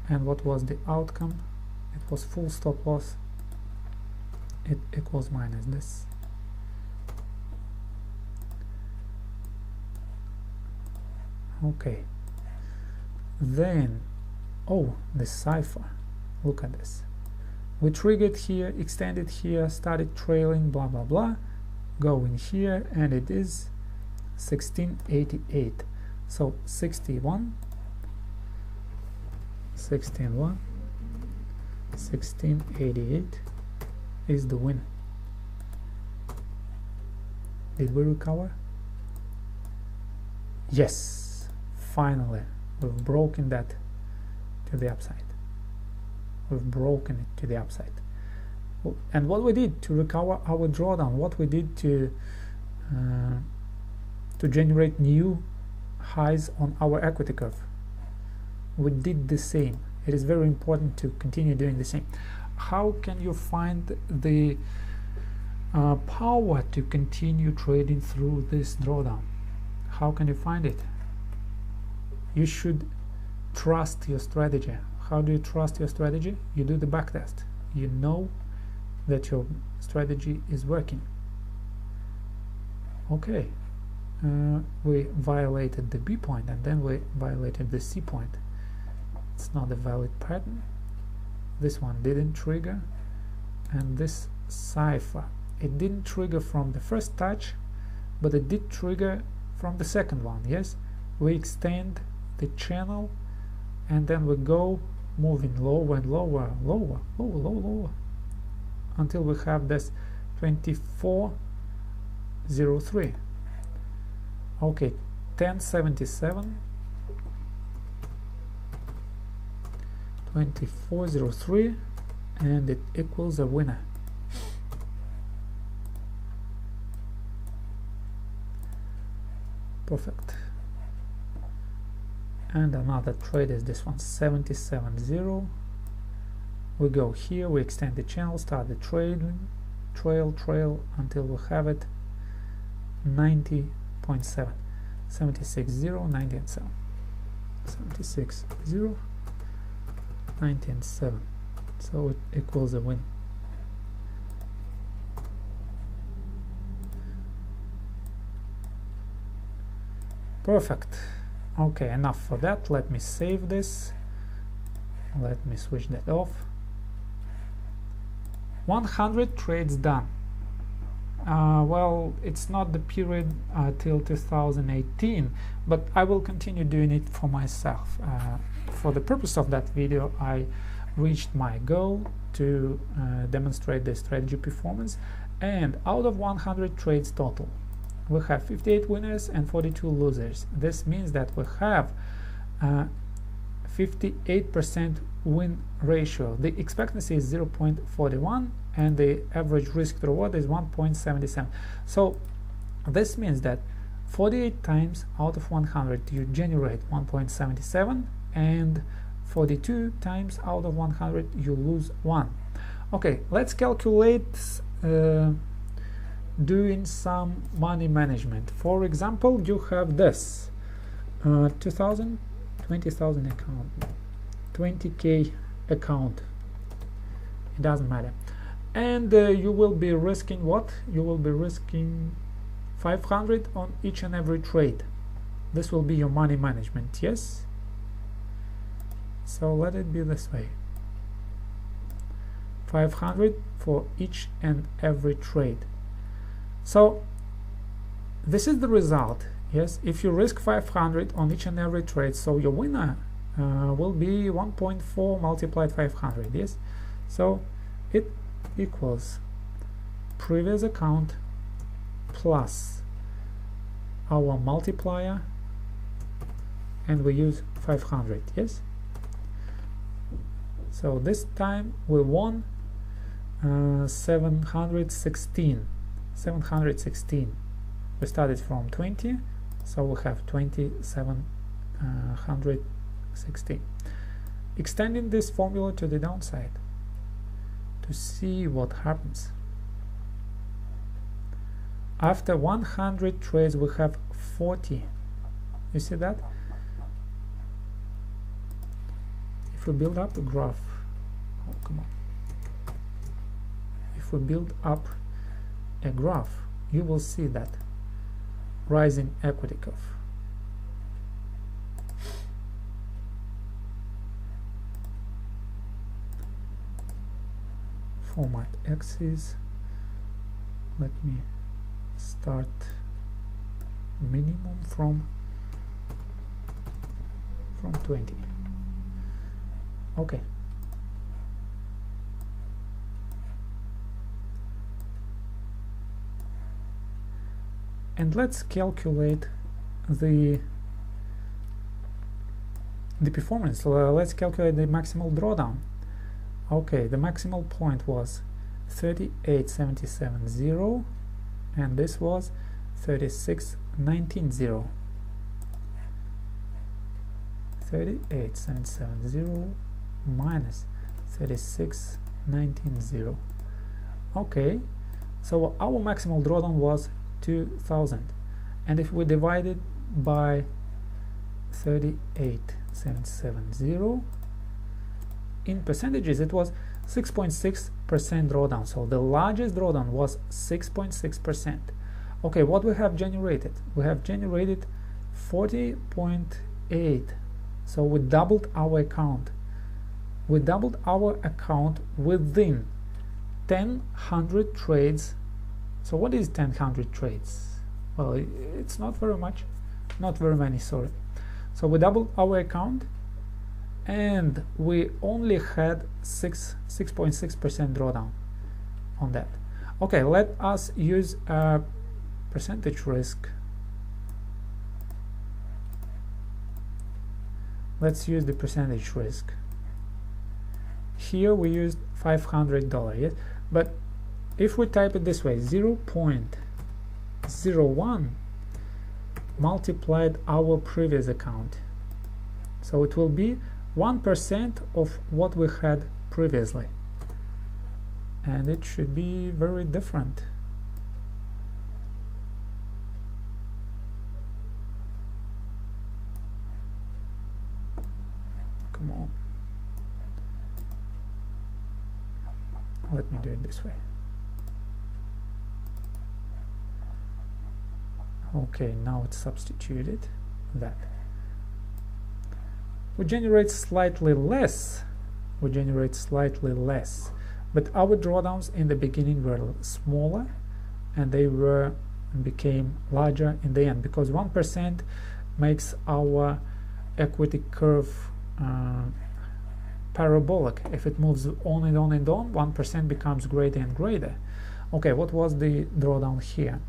Speaker 1: and what was the outcome? It was full stop loss. It equals minus this. Okay, then, oh, the cipher, look at this. We triggered here, extended here, started trailing, blah blah blah, going here, and it is 1688. So 61, 1688 is the win. Did we recover? Yes, finally we've broken that to the upside. We've broken it to the upside. And what we did to recover our drawdown, what we did to generate new highs on our equity curve. We did the same. It is very important to continue doing the same. How can you find the power to continue trading through this drawdown? How can you find it? You should trust your strategy. How do you trust your strategy? You do the backtest. You know that your strategy is working. Okay, we violated the B point and then we violated the C point. It's not a valid pattern. This one didn't trigger, and this cipher, it didn't trigger from the first touch, but it did trigger from the second one. Yes, we extend the channel and then we go moving lower and lower, lower until we have this 24.03. okay, 1077, 24.03, and it equals a winner. Perfect. And another trade is this one, 77.0. We go here, we extend the channel, start the trading, trail until we have it 90.7, 76.0, 90.7, 76.0, 90.7. So it equals a win. Perfect. Okay, enough for that. Let me save this. Let me switch that off. 100 trades done. Well, it's not the period till 2018, but I will continue doing it for myself. For the purpose of that video, I reached my goal to demonstrate the strategy performance, and out of 100 trades total, we have 58 winners and 42 losers. This means that we have 58% win ratio. The expectancy is 0.41 and the average risk to reward is 1.77. So this means that 48 times out of 100 you generate 1.77, and 42 times out of 100 you lose 1. Okay, let's calculate doing some money management. For example, you have this 20,000, 20,000 account, 20k account, it doesn't matter, and you will be risking what? You will be risking 500 on each and every trade. This will be your money management, yes? So let it be this way, 500 for each and every trade. So this is the result. Yes, if you risk 500 on each and every trade, so your winner will be 1.4 multiplied 500. Yes, so it equals previous account plus our multiplier, and we use 500. Yes, so this time we won 716. We started from 20, so we have 2716. Extending this formula to the downside to see what happens. After 100 trades we have 40. You see that? If we build up a graph, oh come on, if we build up a graph, you will see that rising equity curve. Format axis. Let me start minimum from 20. Okay. And let's calculate the performance. Let's calculate the maximal drawdown. Okay, the maximal point was 38.77.0 and this was 36.19.0. 38,770 minus 36,19,0. Okay, so our maximal drawdown was 2,000, and if we divide it by 38,770 in percentages, it was 6.6% drawdown. So the largest drawdown was 6.6%. Okay, what we have generated? We have generated 40.8. So we doubled our account. We doubled our account within 1,000 trades. So what is 1,000 trades? Well, it's not very much, not very many, sorry. So we doubled our account, and we only had 6.6% drawdown on that. Okay, let us use a percentage risk. Let's use the percentage risk. Here we used $500, yes? But if we type it this way, 0.01 multiplied our previous account, so it will be 1% of what we had previously, and it should be very different. Come on, let me do it this way. Okay, now it's substituted that. We generate slightly less, but our drawdowns in the beginning were smaller, and they became larger in the end, because 1% makes our equity curve parabolic. If it moves on and on and on, 1% becomes greater and greater. Okay, what was the drawdown here?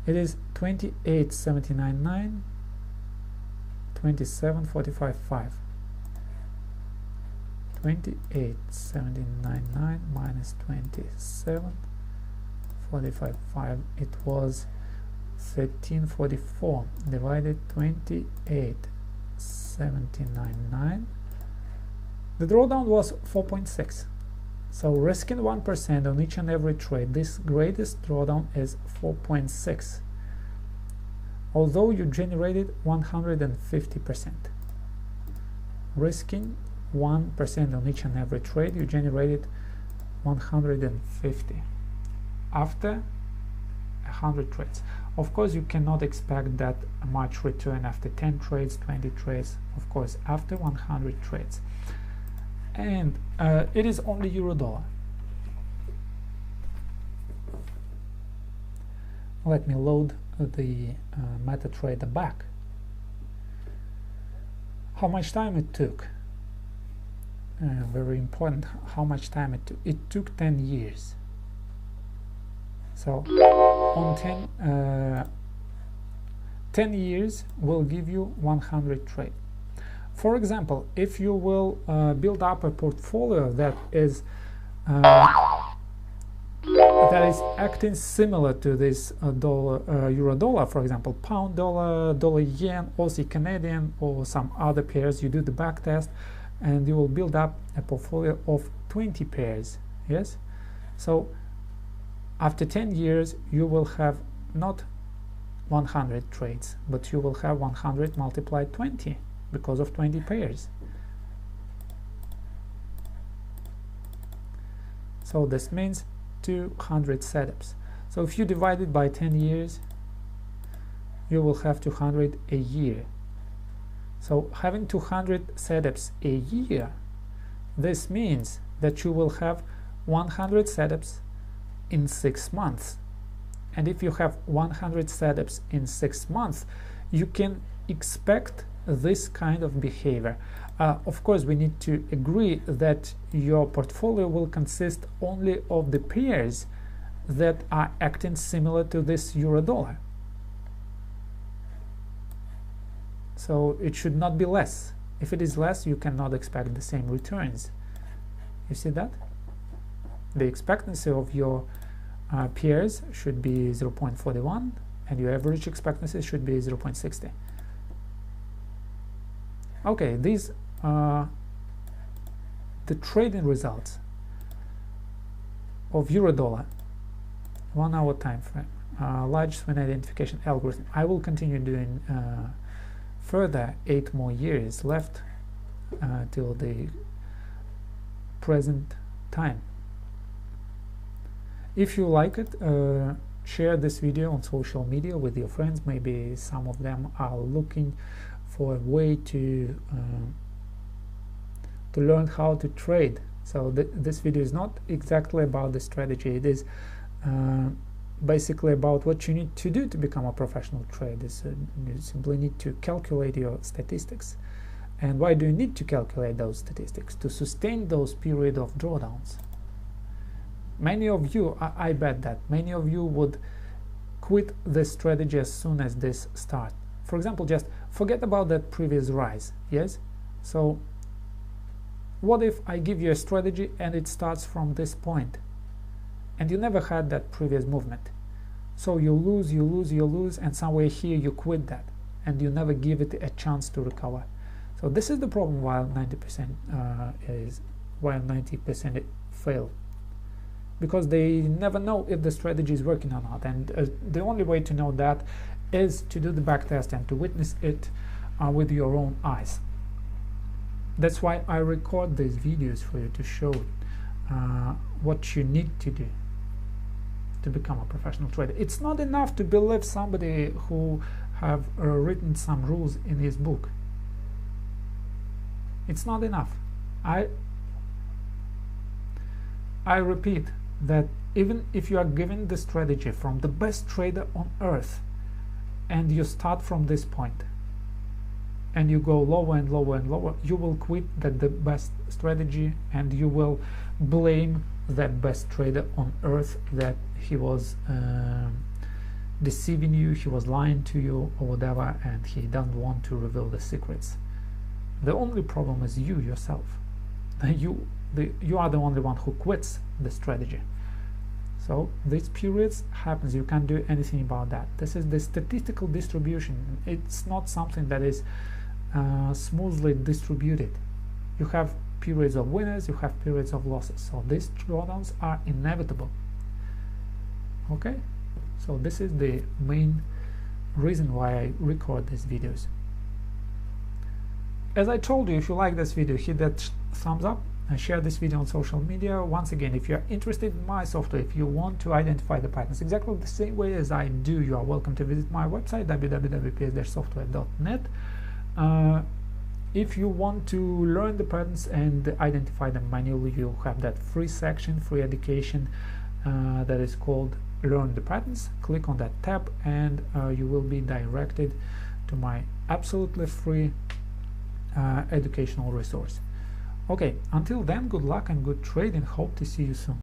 Speaker 1: It is 28,799, 27,45,5. 28,799 minus 27,45,5. It was 1344 divided 28,799. The drawdown was 4.6. So risking 1% on each and every trade, this greatest drawdown is 4.6. Although you generated 150%. Risking 1% on each and every trade, you generated 150 after 100 trades. Of course, you cannot expect that much return after 10 trades, 20 trades, of course, after 100 trades. And it is only euro-dollar. Let me load the MetaTrader back. How much time it took? Very important, how much time it took. It took 10 years. So on 10 years will give you 100 trades. For example, if you will build up a portfolio that is acting similar to this euro-dollar, for example, pound-dollar, dollar-yen, Aussie-Canadian, or some other pairs, you do the back test, and you will build up a portfolio of 20 pairs. Yes, so after 10 years you will have not 100 trades, but you will have 100 multiplied 20 because of 20 pairs. So this means 200 setups. So if you divide it by 10 years, you will have 200 a year. So having 200 setups a year, this means that you will have 100 setups in 6 months. And if you have 100 setups in 6 months, you can expect this kind of behavior. Of course, we need to agree that your portfolio will consist only of the pairs that are acting similar to this euro-dollar. So it should not be less. If it is less, you cannot expect the same returns. You see that? The expectancy of your pairs should be 0.41, and your average expectancy should be 0.60. Okay, these are the trading results of Eurodollar 1 hour time frame, large swing identification algorithm. I will continue doing further 8 more years left till the present time. If you like it, share this video on social media with your friends. Maybe some of them are looking for a way to learn how to trade. So this video is not exactly about the strategy. It is basically about what you need to do to become a professional trader. You simply need to calculate your statistics. And why do you need to calculate those statistics? To sustain those period of drawdowns. Many of you, I bet that many of you would quit this strategy as soon as this starts. For example, just forget about that previous rise, yes? So what if I give you a strategy and it starts from this point and you never had that previous movement? So you lose, and somewhere here you quit that and you never give it a chance to recover. So this is the problem while 90% fail, because they never know if the strategy is working or not. And the only way to know that is to do the backtest and to witness it with your own eyes. That's why I record these videos for you, to show what you need to do to become a professional trader. It's not enough to believe somebody who have written some rules in his book. It's not enough. I repeat that even if you are given the strategy from the best trader on earth and you start from this point and you go lower and lower and lower, you will quit the best strategy and you will blame that best trader on earth that he was deceiving you, he was lying to you or whatever, and he doesn't want to reveal the secrets. The only problem is you yourself. You are the only one who quits the strategy. So these periods happens, you can't do anything about that. This is the statistical distribution. It's not something that is smoothly distributed. You have periods of winners, you have periods of losses. So these drawdowns are inevitable. Okay, so this is the main reason why I record these videos. As I told you, if you like this video, hit that thumbs up and share this video on social media. Once again, if you are interested in my software, if you want to identify the patterns exactly the same way as I do, you are welcome to visit my website, www.ps-software.net. If you want to learn the patterns and identify them manually, you have that free section, free education that is called Learn the Patterns. Click on that tab and you will be directed to my absolutely free educational resource. Okay, until then, good luck and good trading. Hope to see you soon.